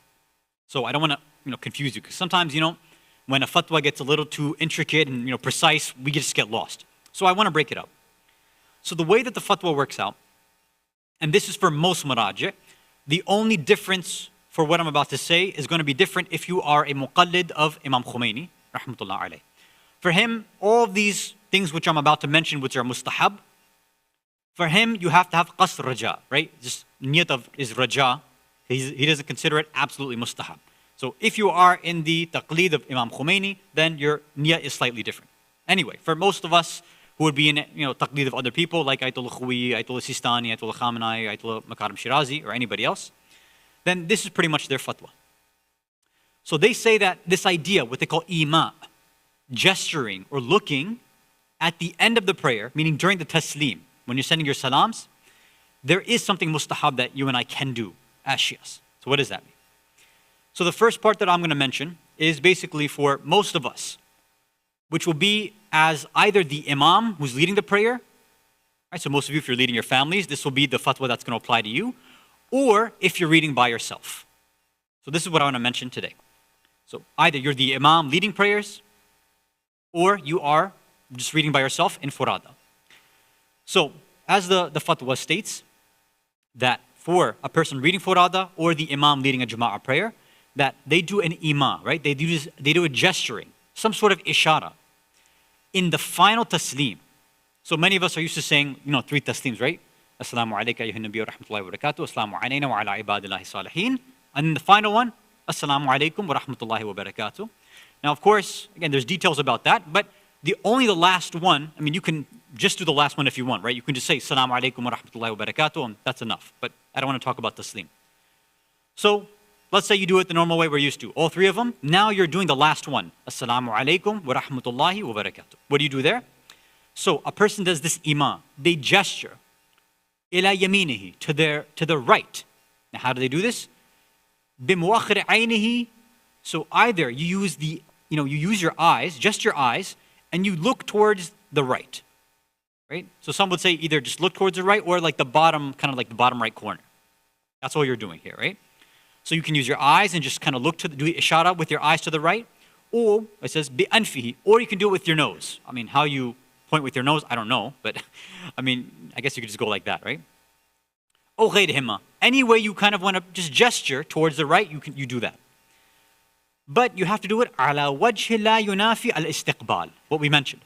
So I don't want to, confuse you. Because sometimes, when a fatwa gets a little too intricate and, precise, we just get lost. So I want to break it up. So the way that the fatwa works out, and this is for most marajih, the only difference for what I'm about to say is going to be different if you are a muqallid of Imam Khomeini, rahmatullah alayh. For him, all of these things which I'm about to mention, which are mustahab, for him, you have to have qasr raja, right? Just niyat of is raja. He doesn't consider it absolutely mustahab. So if you are in the taqleed of Imam Khomeini, then your niyat is slightly different. Anyway, for most of us who would be in taqdeed of other people like Ayatollah Khawi, Ayatollah Sistani, Ayatollah Khamenei, Ayatollah Makarim Shirazi, or anybody else, then this is pretty much their fatwa. So they say that this idea, what they call ima, gesturing or looking at the end of the prayer, meaning during the taslim, when you're sending your salams, there is something mustahab that you and I can do as Shias. So what does that mean? So the first part that I'm going to mention is basically for most of us, which will be as either the imam who's leading the prayer, right? So most of you, if you're leading your families, this will be the fatwa that's going to apply to you, or if you're reading by yourself. So this is what I want to mention today. So either you're the imam leading prayers, or you are just reading by yourself in furada. So as the fatwa states, that for a person reading furada or the imam leading a jama'ah prayer, that they do an ima, right? They do a gesturing, some sort of ishara in the final taslim. So many of us are used to saying, 3 taslims, right? Assalamu alayka ayyuhan nabiyyu wa rahmatullahi wa barakatuh, assalamu alayna wa ala ibadillahi salihin. And then the final one, assalamu alaykum wa rahmatullahi wa barakatuh. Now, of course, again, there's details about that, but the last one, you can just do the last one if you want, right? You can just say assalamu alaykum wa rahmatullahi wa barakatuh, and that's enough. But I don't want to talk about taslim. So let's say you do it the normal way we're used to, all 3 of them. Now you're doing the last one, assalamu alaykum wa rahmatullahi wa barakatuh. What do you do there? So a person does this ima. They gesture ila yaminihi, to the right. Now how do they do this? Bimuakhir aynihi. So either you use you use your eyes, just your eyes, and you look towards the right. Right? So some would say either just look towards the right or like the bottom, kind of like the bottom right corner. That's all you're doing here, right? So you can use your eyes and just kind of look to do ishara with your eyes to the right, or it says bi anfihi, or you can do it with your nose. How you point with your nose, I don't know, but I guess you could just go like that, right? Or ghayrihima, any way you kind of want to just gesture towards the right, you do that. But you have to do it ala wajhi la yunafi al istiqbal, what we mentioned.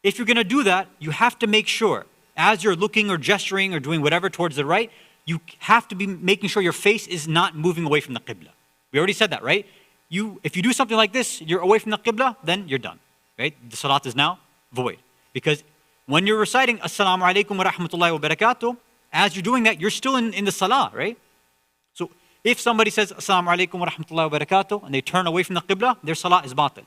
If you're going to do that, you have to make sure, as you're looking or gesturing or doing whatever towards the right, you have to be making sure your face is not moving away from the qibla. We already said that, right? If you do something like this, you're away from the qibla, then you're done, right? The salat is now void. Because when you're reciting assalamu alaykum wa rahmatullahi wa barakatuh, as you're doing that, you're still in the salah, right? So if somebody says assalamu alaykum wa rahmatullahi wa barakatuh and they turn away from the qibla, their salah is batil.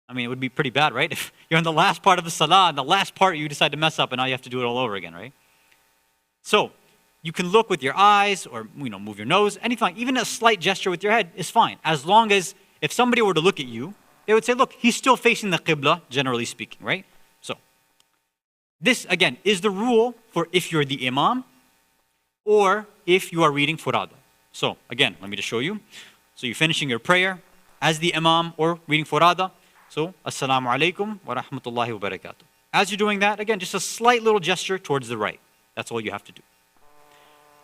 It would be pretty bad, right? If you're in the last part of the salah and the last part you decide to mess up and now you have to do it all over again, right? So you can look with your eyes or move your nose, anything, even a slight gesture with your head is fine. As long as if somebody were to look at you, they would say, look, he's still facing the qibla, generally speaking, right? So this, again, is the rule for if you're the imam or if you are reading furada. So again, let me just show you. So you're finishing your prayer as the imam or reading furada. So, assalamu alaikum wa rahmatullahi wa barakatuh. As you're doing that, again, just a slight little gesture towards the right. That's all you have to do.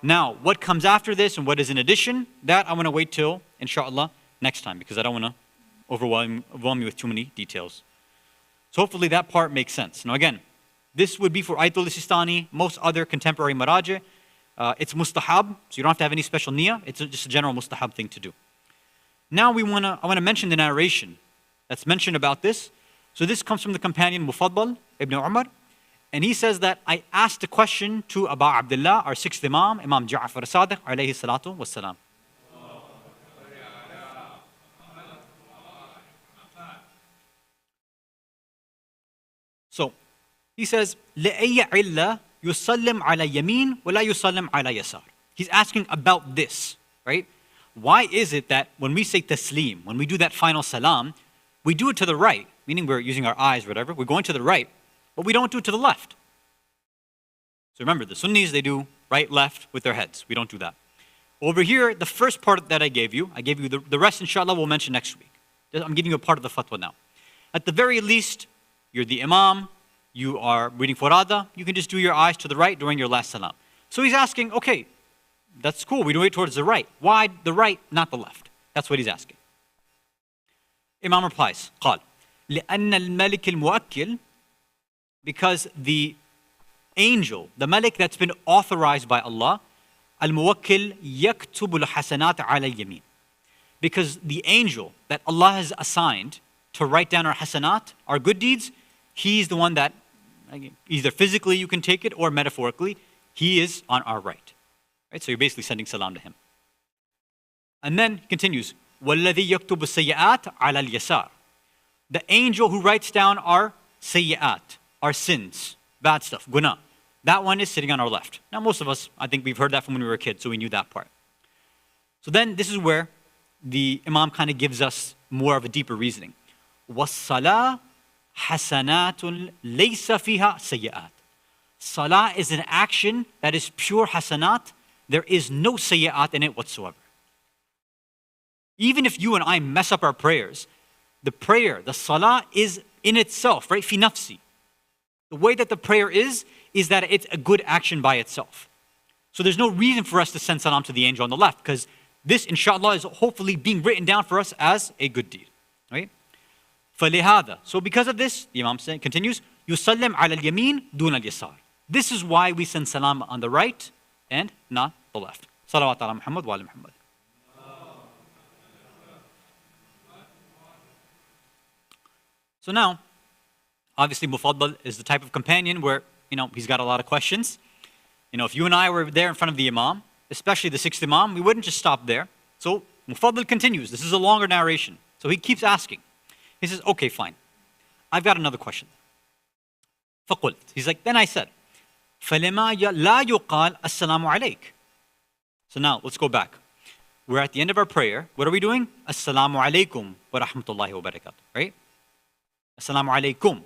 Now, what comes after this and what is in addition, that I'm going to wait till, inshallah, next time, because I don't want to overwhelm you with too many details. So hopefully that part makes sense. Now again, this would be for Ayatollah Sistani, most other contemporary maraji. It's mustahab, so you don't have to have any special niyyah. It's just a general mustahab thing to do. Now I want to mention the narration that's mentioned about this. So this comes from the companion Mufaddal ibn Umar. And he says that I asked a question to Abu Abdullah, our 6th Imam, Imam Ja'far Sadiq, alayhi salatu wassalam. So he says, لأي علة يسلم على يمين ولا يسلم على يسار. He's asking about this, right? Why is it that when we say taslim, when we do that final salam, we do it to the right, meaning we're using our eyes or whatever, we're going to the right, but we don't do it to the left. So remember, the Sunnis, they do right, left with their heads. We don't do that. Over here, the first part that I gave you the rest, inshallah, we'll mention next week. I'm giving you a part of the fatwa now. At the very least, you're the imam, you are reading furada, you can just do your eyes to the right during your last salam. So he's asking, okay, that's cool, we do it towards the right. Why the right, not the left? That's what he's asking. Imam replies, قال لأن الملك الموكل, because the angel, the malik that's been authorized by Allah, al-muwakkil yaktubu al-hasanat ala al-yamin. Because the angel that Allah has assigned to write down our hasanat, our good deeds, he's the one that either physically you can take it or metaphorically, he is on our right. Right? So you're basically sending salam to him. And then he continues, وَالَّذِي يَكْتُبُ السَّيِّئَاتِ عَلَى الْيَسَارِ. The angel who writes down our sayyi'at, our sins, bad stuff, guna. That one is sitting on our left. Now most of us, I think we've heard that from when we were kids, so we knew that part. So then this is where the Imam kind of gives us more of a deeper reasoning. وَالصَّلَاةُ حَسَنَاتٌ لَيْسَ فِيهَا سَيِّئَاتٌ. Salah is an action that is pure hasanat. There is no sayyi'at in it whatsoever. Even if you and I mess up our prayers, the prayer, the salah is in itself, right? Fi nafsi. The way that the prayer is that it's a good action by itself. So there's no reason for us to send salam to the angel on the left, because this, inshallah, is hopefully being written down for us as a good deed, right? فَلِهَذَا. So because of this, the Imam continues, يُسَلِّمْ عَلَى الْيَمِينِ دُونَ الْيَسَارِ. This is why we send salam on the right and not the left. Salawat ala Muhammad wa ala Muhammad. So now, obviously Mufaddal is the type of companion where, he's got a lot of questions. If you and I were there in front of the Imam, especially the sixth Imam, we wouldn't just stop there. So Mufaddal continues. This is a longer narration. So he keeps asking. He says, okay, fine. I've got another question. فَقُلْتُ. He's like, then I said, فَلِمَا لَا يُقَالْ السَّلَامُ عَلَيْكَ. So now, let's go back. We're at the end of our prayer. What are we doing? Assalamu alaikum wa rahmatullahi wa barakatuh. Right? Assalamu alaikum.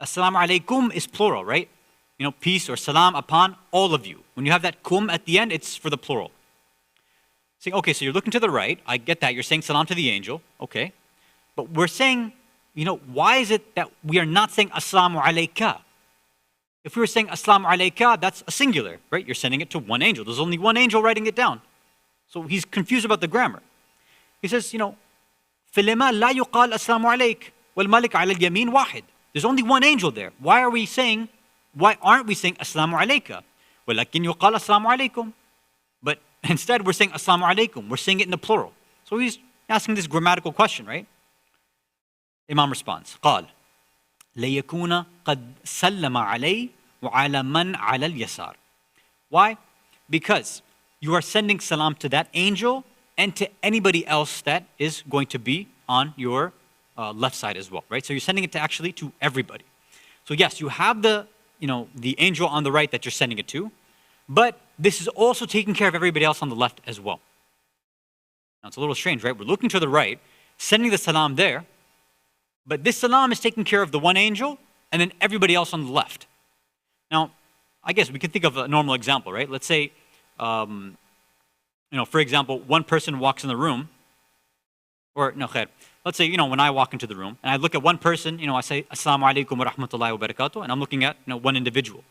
Assalamu alaikum is plural, right? Peace or salam upon all of you. When you have that kum at the end, it's for the plural. Saying, okay, so you're looking to the right. I get that. You're saying salam to the angel. Okay. But we're saying, why is it that we are not saying assalamu alayka? If we were saying assalamu alayka, that's a singular, right? You're sending it to one angel. There's only one angel writing it down. So he's confused about the grammar. He says, فَلِمَا لَا يُقَالْ أَسْلَامُ عَلَيْكَ وَالْمَلِكَ عَلَى الْيَمِينِ واحد. There's only one angel there. Why aren't we saying assalamu alayka? وَلَكِنْ يُقَالْ أَسْلَامُ عَلَيْكُمْ. But instead we're saying assalamu alaykum. We're saying it in the plural. So he's asking this grammatical question, right? Imam responds, قال ليكون قد سلم علي وعلى من على اليسار. Why? Because you are sending salam to that angel and to anybody else that is going to be on your left side as well, right? So you're sending it to everybody. So yes, you have the angel on the right that you're sending it to, but this is also taking care of everybody else on the left as well. Now it's a little strange, right? We're looking to the right, sending the salam there, but this salam is taking care of the one angel and then everybody else on the left. Now, I guess we can think of a normal example, right? Let's say, for example, one person walks in the room, or no, khair. Let's say, when I walk into the room and I look at one person, I say, Assalamu alaikum wa rahmatullahi wa barakatuh, and I'm looking at, one individual.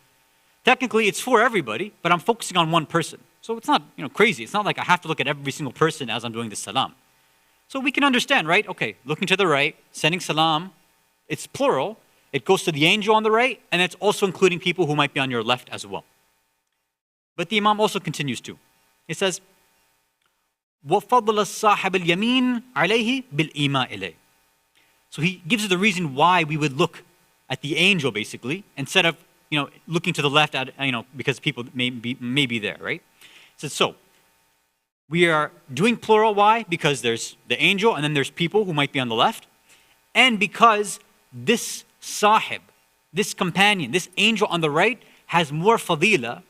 Technically, it's for everybody, but I'm focusing on one person. So it's not, crazy. It's not like I have to look at every single person as I'm doing the salam. So we can understand, right? Okay, looking to the right, sending salam, it's plural. It goes to the angel on the right, and it's also including people who might be on your left as well. But the Imam also continues too. He says, وَفَضْلَ الصَّاحِبِ الْيَمِينِ عَلَيْهِ بِالْإِيمَاءِ إِلَيْهِ. So he gives us the reason why we would look at the angel, basically, instead of, looking to the left at, because people may be there, right? He says, so, we are doing plural. Why? Because there's the angel and then there's people who might be on the left. And because this sahib, this companion, this angel on the right has more fadila,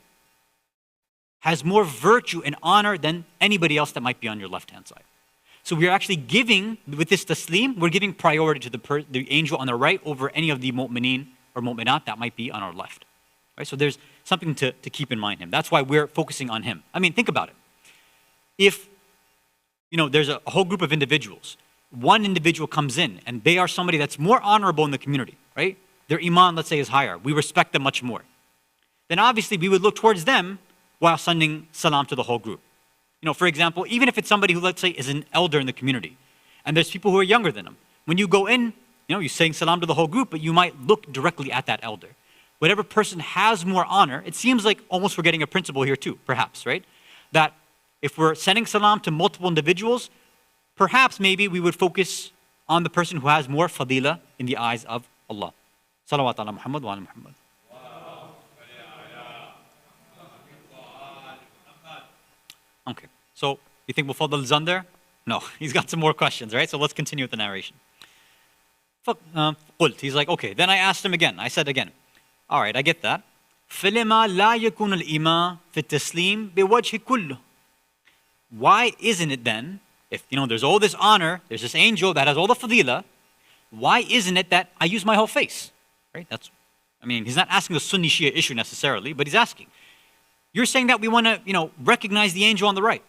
has more virtue and honor than anybody else that might be on your left-hand side. So we're actually giving, with this taslim, we're giving priority to the angel on the right over any of the mu'mineen or mu'minat that might be on our left. Right? So there's something to keep in mind him. That's why we're focusing on him. I mean, think about it. If, there's a whole group of individuals, one individual comes in and they are somebody that's more honorable in the community, right? Their iman, let's say, is higher. We respect them much more. Then obviously we would look towards them while sending salam to the whole group. For example, even if it's somebody who, let's say, is an elder in the community, and there's people who are younger than them. When you go in, you're saying salam to the whole group, but you might look directly at that elder. Whatever person has more honor, it seems like almost we're getting a principle here too, perhaps, right? That if we're sending salam to multiple individuals, perhaps maybe we would focus on the person who has more fadila in the eyes of Allah. Salawat ala Muhammad wa ala Muhammad. Okay, so you think Mufaddal is on there? No, he's got some more questions, right? So let's continue with the narration. قلت, he's like, okay, then I asked him again. I said again, all right, I get that. فلما لا يكون الإمام في التسليم بوجه كله. Why isn't it then, if there's all this honor, there's this angel that has all the fadila, why isn't it that I use my whole face? Right? He's not asking a Sunni Shia issue necessarily, but he's asking. You're saying that we want to, recognize the angel on the right.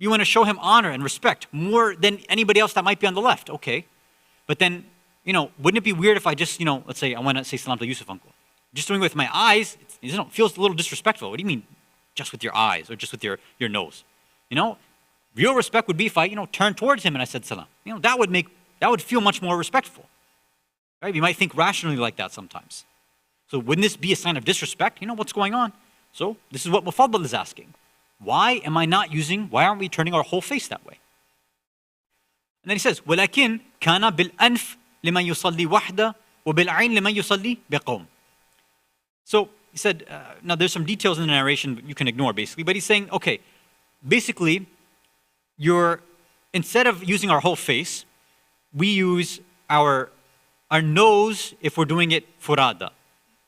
You want to show him honor and respect more than anybody else that might be on the left. Okay. But then, wouldn't it be weird if I just, let's say I want to say salam to Yusuf uncle. Just doing it with my eyes, it feels a little disrespectful. What do you mean just with your eyes or just with your nose? Real respect would be if I, turned towards him and I said salam. That would feel much more respectful. Right? You might think rationally like that sometimes. So wouldn't this be a sign of disrespect? What's going on? So this is what Mufaddal is asking. Why aren't we turning our whole face that way? And then he says, وَلَكِنْ كَانَ بِالْأَنْفِ لِمَنْ يُصَلِّي وَحْدَ وَبِالْعَيْنِ لِمَنْ يُصَلِّي بِقَوْمٍ. So he said, now there's some details in the narration you can ignore basically, but he's saying, okay, basically, instead of using our whole face, we use our nose if we're doing it furada,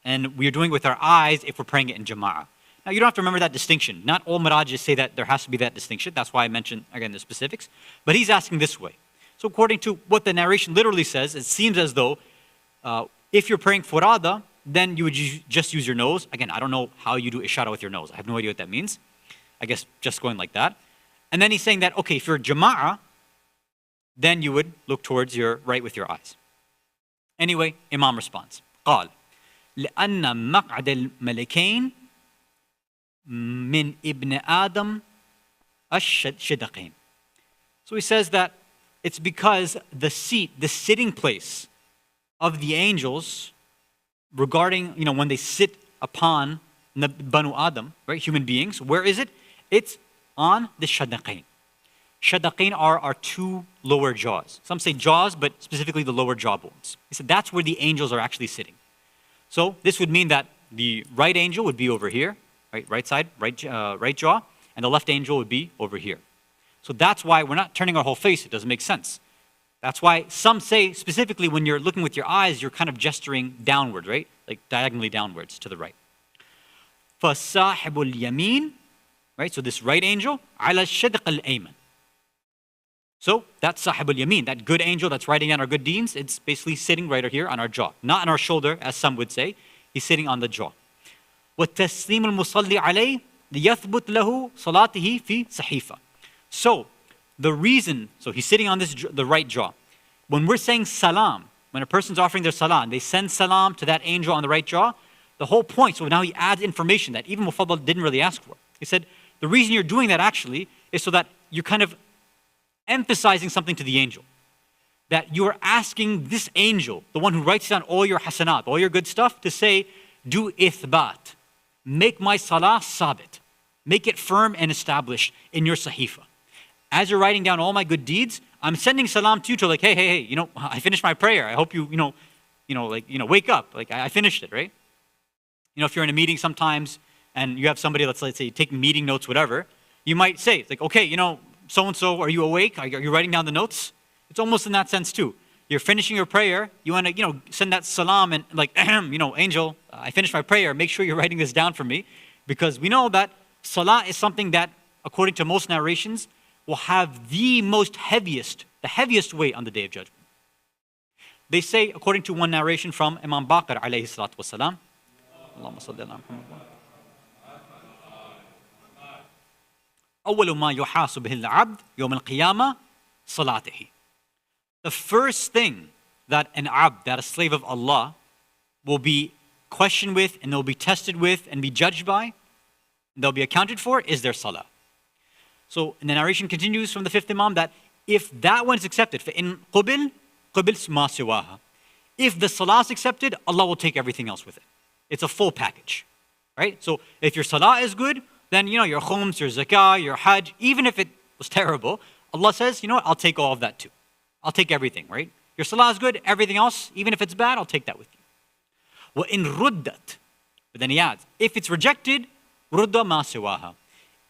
and we're doing it with our eyes if we're praying it in jama'ah. Now, you don't have to remember that distinction. Not all marajis say that there has to be that distinction. That's why I mentioned, again, the specifics. But he's asking this way. So according to what the narration literally says, it seems as though if you're praying furada, then you would just use your nose. Again, I don't know how you do ishara with your nose. I have no idea what that means. I guess just going like that. And then he's saying that, okay, if you're jama'ah, then you would look towards your right with your eyes. Anyway, Imam responds. قال لأن مقعد الملكين من ابن آدم الشدقين. So he says that it's because the sitting place of the angels regarding, when they sit upon the Banu Adam, right, human beings, where is it? It's on the shadaqain. Shadaqain are our two lower jaws. Some say jaws, but specifically the lower jaw bones. He said that's where the angels are actually sitting. So this would mean that the right angel would be over here, right side, right jaw, and the left angel would be over here. So that's why we're not turning our whole face. It doesn't make sense. That's why some say specifically when you're looking with your eyes, you're kind of gesturing downward, right? Like diagonally downwards to the right. فَصَاحِبُ الْيَمِينَ, right? So this right angel, عَلَى الشَّدْقِ الْأَيْمَنِ. So that's Sahib al-Yamin, that good angel that's writing down our good deeds. It's basically sitting right here on our jaw. Not on our shoulder, as some would say. He's sitting on the jaw. وَالتَّسْلِيمُ الْمُصَلِّ عَلَيْهِ لِيَثْبُتْ لَهُ صَلَاتِهِ فِي صَحِيفَةٍ. So the reason, so he's sitting on the right jaw. When we're saying salam, when a person's offering their salam, they send salam to that angel on the right jaw, the whole point, so now he adds information that even Mufaddal didn't really ask for. He said, the reason you're doing that actually is so that you're kind of emphasizing something to the angel. That you're asking this angel, the one who writes down all your hasanat, all your good stuff, to say, do ithbat. Make my salah sabit. Make it firm and established in your sahifa. As you're writing down all my good deeds, I'm sending salam to you to hey, I finished my prayer. I hope you, wake up. I finished it, right? If you're in a meeting sometimes and you have somebody let's say taking meeting notes, whatever, you might say, it's like, okay, so-and-so, are you awake? Are you writing down the notes? It's almost in that sense too. You're finishing your prayer, you want to, send that salam and angel, I finished my prayer, make sure you're writing this down for me, because we know that salah is something that, according to most narrations, will have the heaviest weight on the Day of Judgment. They say, according to one narration from Imam Baqir alayhi salatu wasalam, Allahumma salli ala Muhammad. أول ما يحاسب به العبد يوم القيامة صلاته. The first thing that an abd, that a slave of Allah, will be questioned with and they'll be tested with and be judged by, and they'll be accounted for, is their salah. So and the narration continues from the fifth Imam that if that one is accepted, فَإِن قُبِلْ قُبِلْ مَا سِوَاهَا. If the salah is accepted, Allah will take everything else with it. It's a full package, right? So if your salah is good, then, your khums, your zakah, your hajj, even if it was terrible, Allah says, I'll take all of that too. I'll take everything, right? Your salah is good, everything else, even if it's bad, I'll take that with you. وَإِن رُدَّتْ. But then he adds, if it's rejected, رُدَّ مَا سِوَاهَا.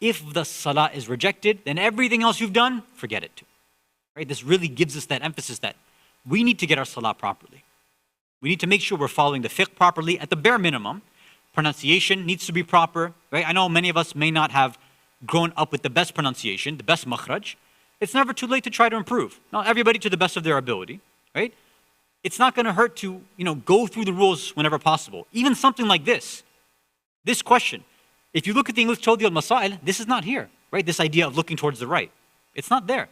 If the salah is rejected, then everything else you've done, forget it too. Right? This really gives us that emphasis that we need to get our salah properly. We need to make sure we're following the fiqh properly at the bare minimum. Pronunciation needs to be proper. Right? I know many of us may not have grown up with the best pronunciation, the best makhraj. It's never too late to try to improve. Not everybody to the best of their ability. Right? It's not going to hurt to go through the rules whenever possible. Even something like this question. If you look at the English Tawdi al-Masail, this is not here, right? This idea of looking towards the right. It's not there.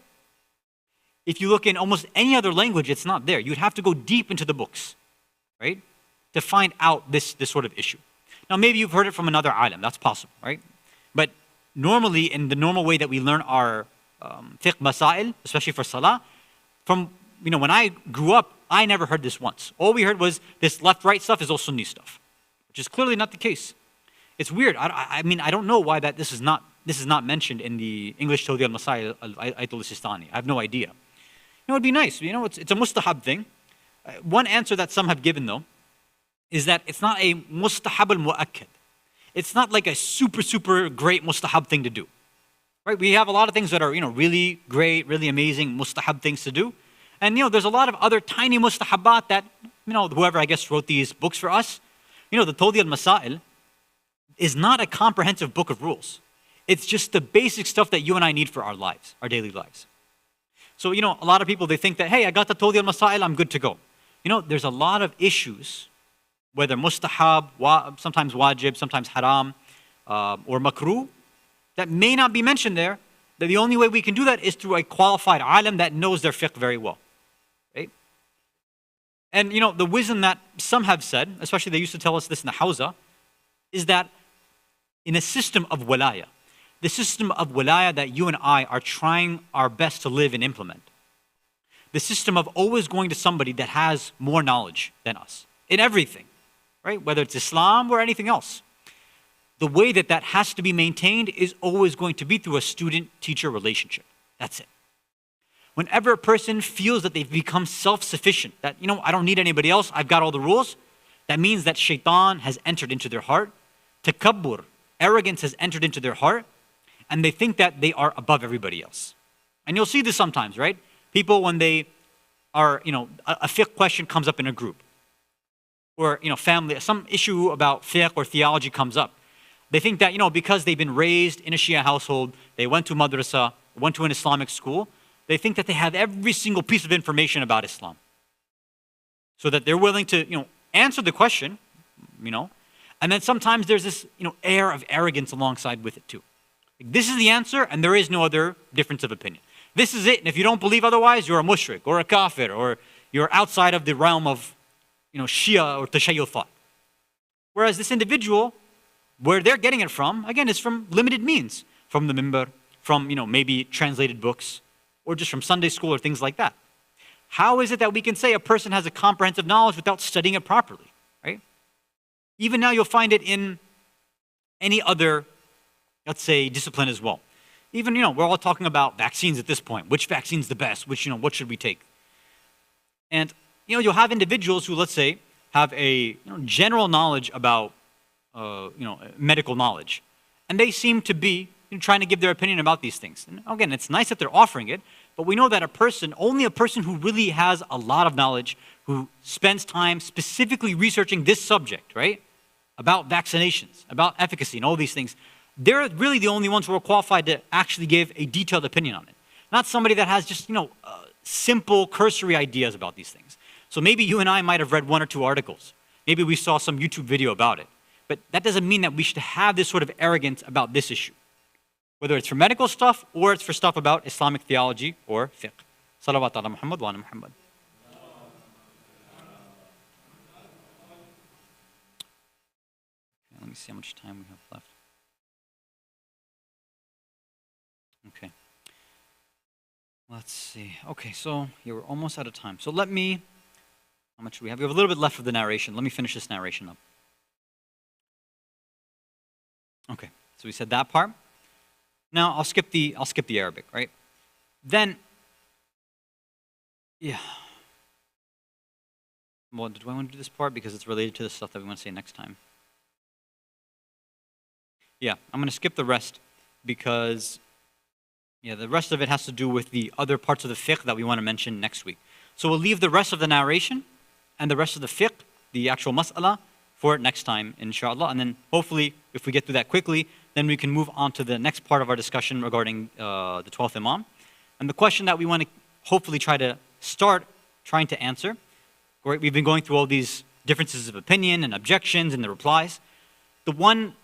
If you look in almost any other language, it's not there. You'd have to go deep into the books, right? To find out this sort of issue. Now, maybe you've heard it from another alim. That's possible, right? But normally, in the normal way that we learn our fiqh masail, especially for salah, from, when I grew up, I never heard this once. All we heard was this left-right stuff is all Sunni stuff, which is clearly not the case. It's weird. I mean, I don't know why this is not mentioned in the English Tawdi al-Masail al-Sistani. I have no idea. It'd be nice. It's a mustahab thing. One answer that some have given, though, is that it's not a mustahab al-mu'akkad. It's not like a super, super great mustahab thing to do. Right? We have a lot of things that are, really great, really amazing mustahab things to do. And, there's a lot of other tiny mustahabat that, whoever, I guess, wrote these books for us, the Tawdi al-Masail is not a comprehensive book of rules. It's just the basic stuff that you and I need for our lives, our daily lives. So, a lot of people, they think that, hey, I got the Tawdi al-Masail, I'm good to go. There's a lot of issues, whether mustahab, sometimes wajib, sometimes haram, or makruh, that may not be mentioned there, that the only way we can do that is through a qualified alim that knows their fiqh very well. Right? And, the wisdom that some have said, especially they used to tell us this in the Hawza, is that in a system of walaya, the system of walaya that you and I are trying our best to live and implement, the system of always going to somebody that has more knowledge than us in everything, right? Whether it's Islam or anything else. The way that has to be maintained is always going to be through a student-teacher relationship. That's it. Whenever a person feels that they've become self-sufficient, that, I don't need anybody else, I've got all the rules, that means that Shaitaan has entered into their heart. Takabbur, arrogance has entered into their heart, and they think that they are above everybody else. And you'll see this sometimes, right? People, when they are, a fiqh question comes up in a group, or, family, some issue about fiqh or theology comes up. They think that, because they've been raised in a Shia household, they went to madrasa, went to an Islamic school, they think that they have every single piece of information about Islam. So that they're willing to, answer the question, and then sometimes there's this, air of arrogance alongside with it too. Like, this is the answer, and there is no other difference of opinion. This is it, and if you don't believe otherwise, you're a mushrik, or a kafir, or you're outside of the realm of, Shia or Tashayyuh thought. Whereas this individual, where they're getting it from, again, is from limited means. From the mimbar, from, maybe translated books, or just from Sunday school or things like that. How is it that we can say a person has a comprehensive knowledge without studying it properly, right? Even now you'll find it in any other, let's say, discipline as well. Even, we're all talking about vaccines at this point. Which vaccine's the best? Which, what should we take? And, you'll have individuals who, let's say, have a general knowledge about, medical knowledge. And they seem to be trying to give their opinion about these things. And again, it's nice that they're offering it, but we know that only a person who really has a lot of knowledge, who spends time specifically researching this subject, right? About vaccinations, about efficacy and all these things, they're really the only ones who are qualified to actually give a detailed opinion on it. Not somebody that has just, simple, cursory ideas about these things. So maybe you and I might have read one or two articles. Maybe we saw some YouTube video about it. But that doesn't mean that we should have this sort of arrogance about this issue. Whether it's for medical stuff or it's for stuff about Islamic theology or fiqh. Salawat ala Muhammad wa ala Muhammad. Let me see how much time we have left. Okay. Let's see. Okay, so yeah, we're almost out of time. So how much do we have? We have a little bit left of the narration. Let me finish this narration up. Okay, so we said that part. Now I'll skip the Arabic, right? Then, yeah. Well, do I want to do this part? Because it's related to the stuff that we want to say next time. Yeah, I'm going to skip the rest because the rest of it has to do with the other parts of the fiqh that we want to mention next week. So we'll leave the rest of the narration and the rest of the fiqh, the actual mas'ala, for next time, inshallah. And then hopefully, if we get through that quickly, then we can move on to the next part of our discussion regarding the 12th Imam. And the question that we want to hopefully try to start trying to answer, right? We've been going through all these differences of opinion and objections and the replies. The one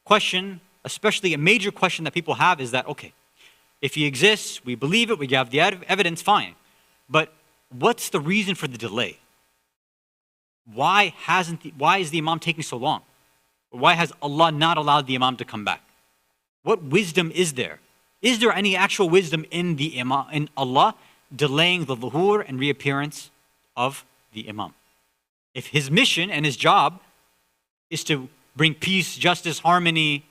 question, especially a major question that people have, is that, okay, if he exists, we believe it, we have the evidence, fine. But what's the reason for the delay? Why is the Imam taking so long? Why has Allah not allowed the Imam to come back? What wisdom is there? Is there any actual wisdom in the Imam, in Allah delaying the dhuhur and reappearance of the Imam? If his mission and his job is to bring peace, justice, harmony,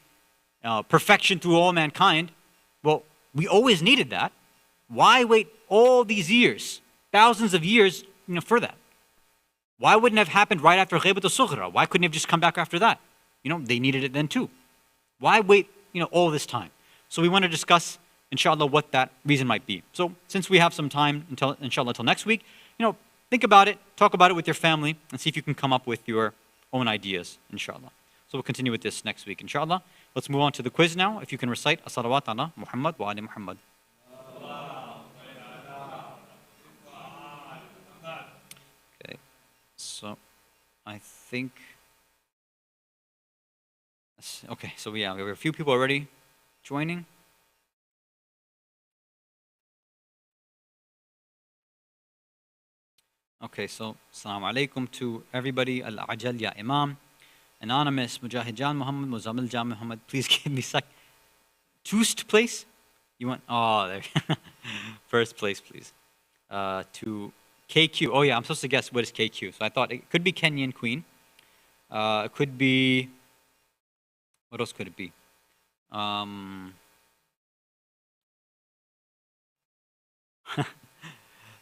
perfection through all mankind, well, we always needed that. Why wait all these years, thousands of years, for that? Why wouldn't it have happened right after Ghaibat al-Sughra? Why couldn't it have just come back after that? They needed it then too. Why wait, all this time? So we want to discuss, inshallah, what that reason might be. So since we have some time until, inshallah, until next week, think about it, talk about it with your family, and see if you can come up with your own ideas, inshallah. So we'll continue with this next week, inshallah. Let's move on to the quiz now. If you can recite as-salawat ala Muhammad wa ali Muhammad. Okay, so I think, okay, so we have a few people already joining. Okay, so Assalamu alaikum to everybody. Al-Ajal ya Imam. Anonymous, Mujahid Jan Muhammad, Muzammil Jan Muhammad. Please give me Toost place? You want, there. First place, please. To KQ. Oh yeah, I'm supposed to guess what is KQ. So I thought it could be Kenyan Queen. It could be, what else could it be?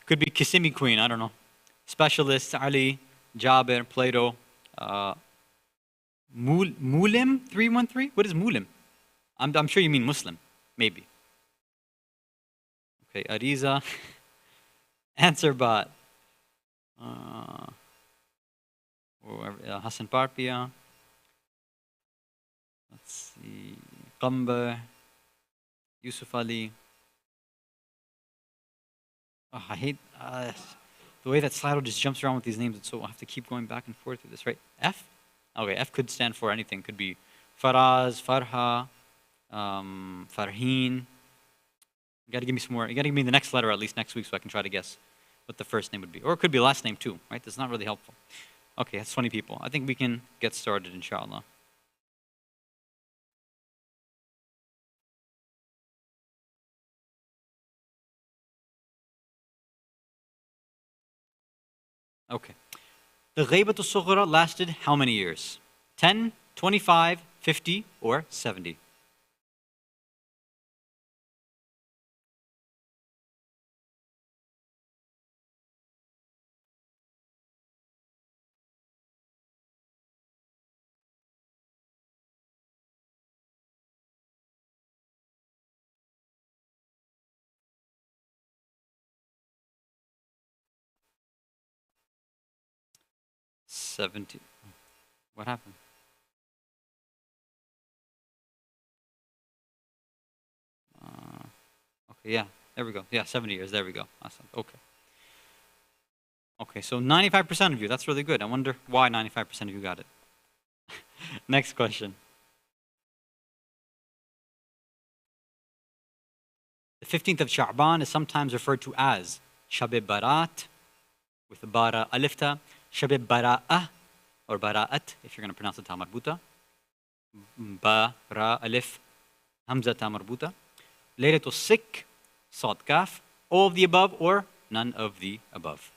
Could be Kissimmee Queen, I don't know. Specialist, Ali, Jabir, Plato, Mulim 313? What is Mulim? I'm sure you mean Muslim, maybe. Okay, Ariza. Answer bot. Hasan Parpia. Let's see. Qambar. Yusuf Ali. Oh, I hate the way that Slido just jumps around with these names. So I have to keep going back and forth with this, right? F? Okay, F could stand for anything. Could be Faraz, Farha, Farheen. You gotta give me some more. You gotta give me the next letter at least next week so I can try to guess what the first name would be. Or it could be last name too, right? That's not really helpful. Okay, that's 20 people. I think we can get started, inshallah. Okay. The Ghaibat al-Sughra lasted how many years? 10, 25, 50, or 70? $70. What happened? Okay, yeah, there we go. Yeah, 70 years. There we go. Awesome. Okay. Okay, so 95% of you. That's really good. I wonder why 95% of you got it. Next question. The 15th of Sha'ban is sometimes referred to as Shab-e Barat with the bara alifta. Shab-e Bara'ah or Bara'at if you're going to pronounce it ta marbuta. Bara alif hamza ta marbuta. Laylatul Sikh, Sad Kaf, all of the above or none of the above.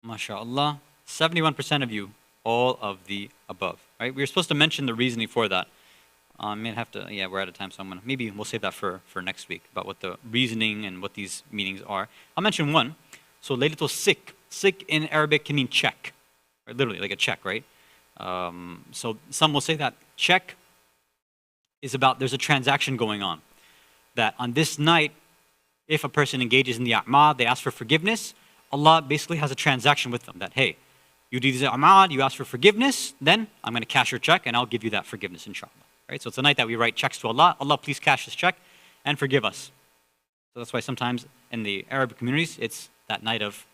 MashaAllah, 71% of you, all of the above. Right? We were supposed to mention the reasoning for that. I may have to, yeah, we're out of time, so maybe we'll save that for next week about what the reasoning and what these meanings are. I'll mention one. So Laylatul Sikh. Sikh in Arabic can mean check, or literally like a check, right? So some will say that check is about there's a transaction going on. That on this night, if a person engages in the a'mal, they ask for forgiveness, Allah basically has a transaction with them that, hey, you do these a'mal, you ask for forgiveness, then I'm going to cash your check and I'll give you that forgiveness, inshallah. Right? So it's a night that we write checks to Allah. Allah, please cash this check and forgive us. So that's why sometimes in the Arab communities, it's that night of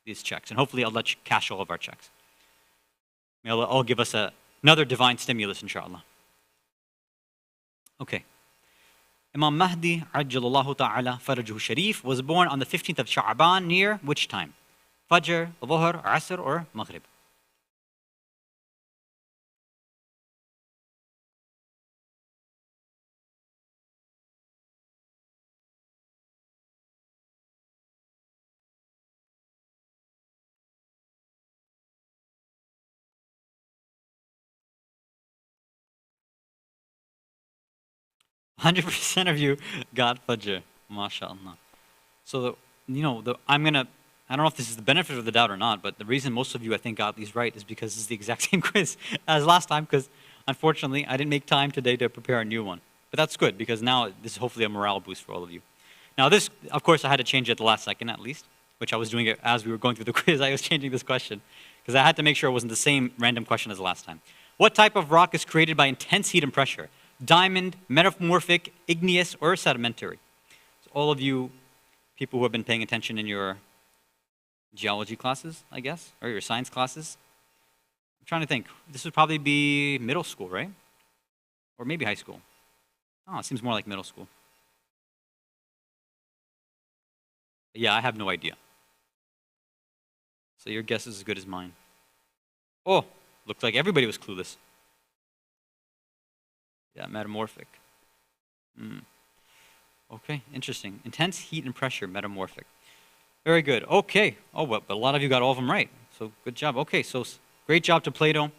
these checks. And hopefully Allah cash all of our checks. May Allah all give us another divine stimulus, inshallah. Okay. Imam Mahdi, Ajjalallahu Ta'ala Farajuhu Sharif, was born on the 15th of Shabaan near which time? Fajr, Dhuhr, Asr, or Maghrib? 100% of you got Fajr, mashallah. So, I don't know if this is the benefit of the doubt or not, but the reason most of you, I think, got these right is because it's the exact same quiz as last time, because unfortunately, I didn't make time today to prepare a new one. But that's good, because now this is hopefully a morale boost for all of you. Now this, of course, I had to change it at the last second at least, which I was doing it as we were going through the quiz. I was changing this question, because I had to make sure it wasn't the same random question as the last time. What type of rock is created by intense heat and pressure? Diamond, metamorphic, igneous, or sedimentary? So all of you people who have been paying attention in your geology classes, I guess, or your science classes, I'm trying to think. This would probably be middle school, right? Or maybe high school. Oh, it seems more like middle school. Yeah, I have no idea. So your guess is as good as mine. Oh, looks like everybody was clueless. Yeah, metamorphic. Okay, interesting. Intense heat and pressure, metamorphic. Very good. Okay. Oh, well, but a lot of you got all of them right. So good job. Okay, so great job to Plato.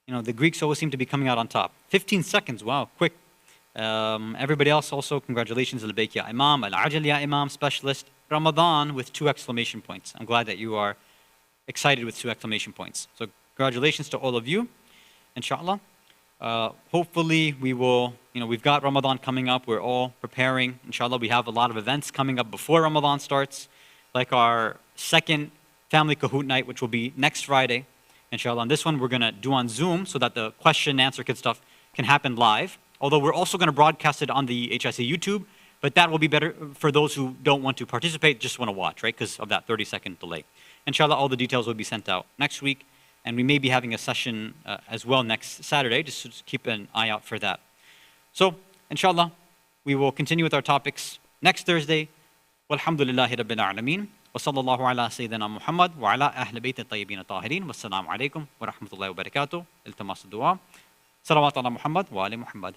The Greeks always seem to be coming out on top. 15 seconds. Wow, quick. Everybody else also, congratulations. Al-Bayk ya Imam, Al-Ajal ya Imam, specialist. Ramadan with 2 exclamation points. I'm glad that you are excited with 2 exclamation points. So congratulations to all of you, inshallah. Hopefully we will, we've got Ramadan coming up. We're all preparing. Inshallah, we have a lot of events coming up before Ramadan starts, like our second family Kahoot night, which will be next Friday, inshallah. And this one we're going to do on Zoom so that the question and answer kit stuff can happen live. Although we're also going to broadcast it on the HIC YouTube, but that will be better for those who don't want to participate, just want to watch, right? Because of that 30-second delay. Inshallah, all the details will be sent out next week. And we may be having a session as well next Saturday, just to keep an eye out for that. So, inshallah, we will continue with our topics next Thursday. Walhamdulillahi Rabbil Alameen. Wa sallallahu ala Sayyidina Muhammad wa ala Ahl Bayt al-Tayyibin al-Tahirin. Wassalamu alaikum wa rahmatullahi wa barakatuh. Iltamas dua. Salawat ala Muhammad wa ali Muhammad.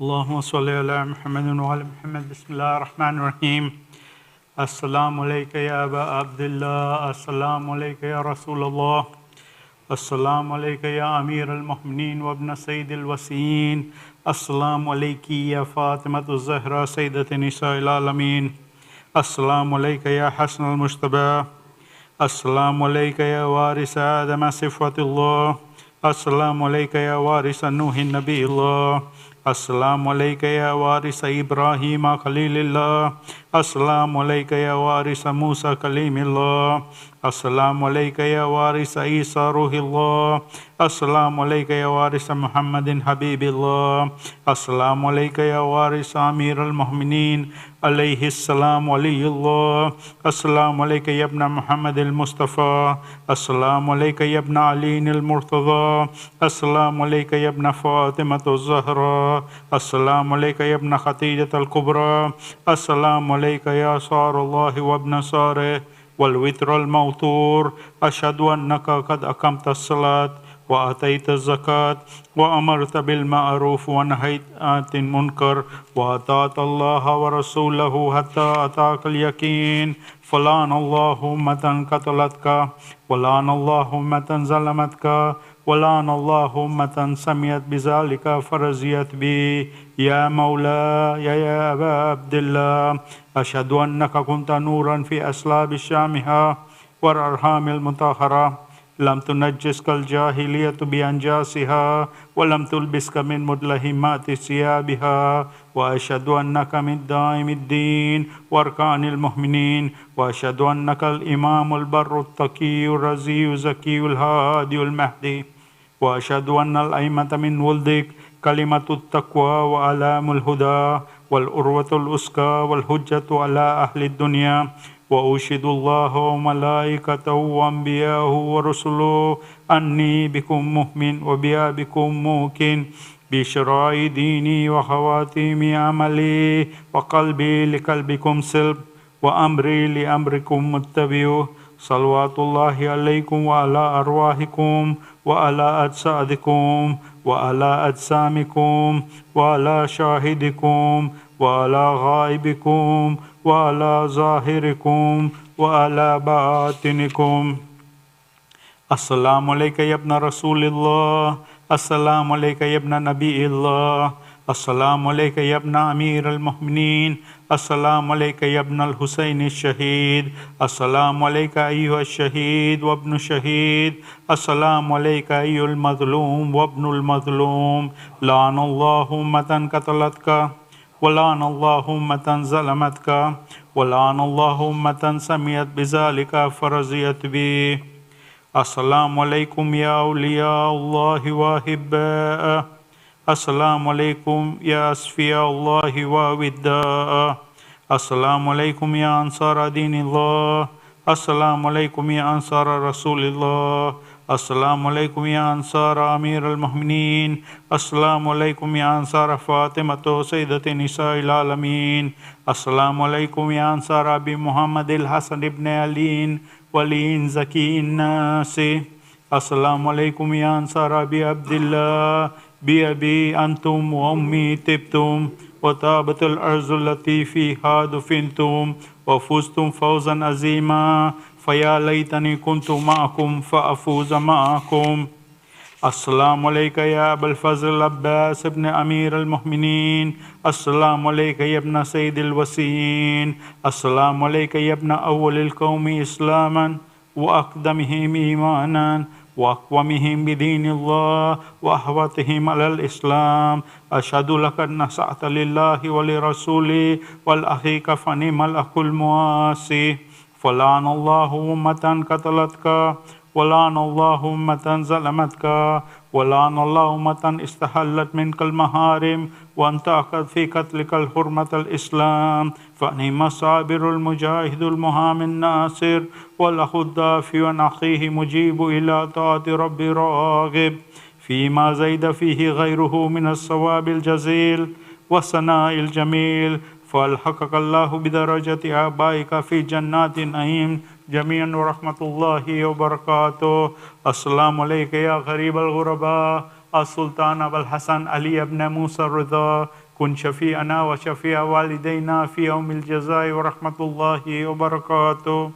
Allahumma salli ala Muhammadin wa ala Muhammad. Bismillah ar-Rahman ar-Rahim. Assalamu alayka ya Aba Abdullah. Assalamu alayka ya Rasulullah. Assalamu alayka ya Amir al-Mu'mineen wa ibn Sayyid al-Wasiyin. Assalamu alayki ya Fatimatu Zahra Sayyidat Nisa al-Alameen. Assalamu alayka ya Hasan al-Mujtaba. Assalamu alayka ya Waris Adam Sifatullah. Assalamu alayka ya Waris Nuhin Nabiullah. Assalamu alayka ya Waris Ibrahim Khalilillah. Assalamu alayka ya Waris Musa Kalimillah. السلام عليك يا وارث عيسى روح الله. السلام عليك يا وارث محمد حبيب الله. السلام عليك يا وارث أمير المؤمنين عليه السلام ولي الله. السلام عليك يا ابن محمد المصطفى. السلام عليك يا ابن علي المرتضى. السلام عليك يا ابن فاطمة الزهراء. السلام عليك يا ابن خديجة الكبرى. السلام عليك يا صار الله وابن صاره والوتر الموتور. أشهد أنك قد أقمت الصلاة وآتيت الزكاة وأمرت بالمعروف ونهيت عن المنكر وأطعت الله ورسوله حتى أتاك اليقين. فلعن الله أمة قتلتك ولعن الله أمة ظلمتك ولعن الله أمة سميت بذلك فرزيت بي. يا مولاي يا أبا عبد الله أشهد أنك كنت نورا في أسلاب الشامها والأرحام المطهرة. لم تنجسك الجاهلية بأنجاسها ولم تلبسك من مدلهمات ثيابها. وأشهد أنك من دائم الدين وأركان المؤمنين. وأشهد أنك الإمام البر التقي الرزي الزكي الهادي المهدي. وأشهد أن الأئمة من ولدك كلمة التقوى وألام الهدى والأروة الأسكى والحجة على أهل الدنيا. وأشهد الله وملائكته وأنبياءه ورسله أني بكم مؤمن وبها بكم موقن بشراء ديني وخواتيم عملي وقلبي لقلبكم سلب وأمري لأمركم متبع. صلوات الله عليكم وعلى أرواحكم وعلى أجسادكم وعلى أجسامكم وعلى شاهدكم وعلى غائبكم وعلى ظاهركم وعلى باطنكم. السلام عليك يا ابن رسول الله. السلام عليك يا ابن نبي الله. السلام عليك يا ابن أمير المؤمنين. السلام عليك يا ابن الحسين الشهيد. السلام عليك أيها الشهيد وابن الشهيد. السلام عليك أيها المظلوم وابن المظلوم. لعن الله أمة قتلتك ولعن الله أمة ظلمتك ولعن الله أمة سميت بذلك فرزيت به. السلام عليكم يا أولياء الله وأحباءه. السلام عليكم يا أصفياء الله ووداءه. السلام عليكم يا أنصار دين الله. السلام عليكم يا أنصار رسول الله. السلام عليكم يا أنصار أمير المؤمنين. السلام عليكم يا أنصار فاطمة سيدة نساء العالمين. السلام عليكم يا أنصار أبي محمد الحسن بن علي ولي زكي الناس. السلام عليكم يا أنصار أبي عبد الله بأبي أنتم وأمي تبتم وطابت الأرض التي فيها دفنتم وفزتم فوزا عظيما. فيا ليتني كنت معكم فأفوز معكم. السلام عليك يا أبا الفضل العباس ابن أمير المؤمنين. السلام عليك يا ابن سيد الوسيين. السلام عليك يا ابن أول القوم إسلاما وأقدمهم إيمانا وأقومهم بدين الله وأحوطهم على الإسلام. أشهد لك نصحت لله ولرسوله والأخيك فنعم الأخ المواسي. فلعن الله أمة قتلتك ولعن الله أمة ظلمتك ولعن الله أمة استحلت منك المحارم وانتهكت في قتلك الحرمة الإسلام. فنعم الصابر المجاهد المهام الناصر والأخ الدافع عن أخيه مجيب إلى طاعة ربي راغب فيما زيد فيه غيره من الصواب الجزيل والثناء الجميل. فألحقك الله بدرجة آبائك في جنات النعيم جميعا ورحمة الله وبركاته. السلام عليك يا غريب الغرباء السلطان أبا الحسن علي بن موسى الرضا. كن شفيعنا وشفيع والدينا في يوم الجزاء ورحمة الله وبركاته.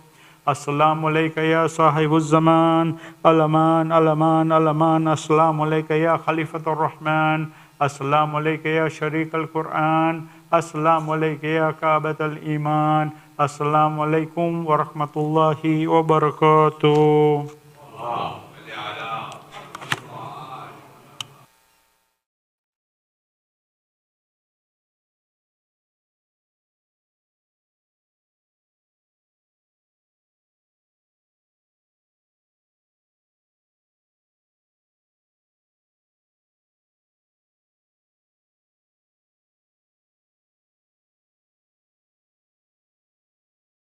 السلام عليك يا صاحب الزمان الأمان الأمان الأمان. السلام عليك يا خليفة الرحمن. السلام عليك يا شريك القرآن. السلام عليك يا كعبة الإيمان. السلام عليكم ورحمة الله وبركاته.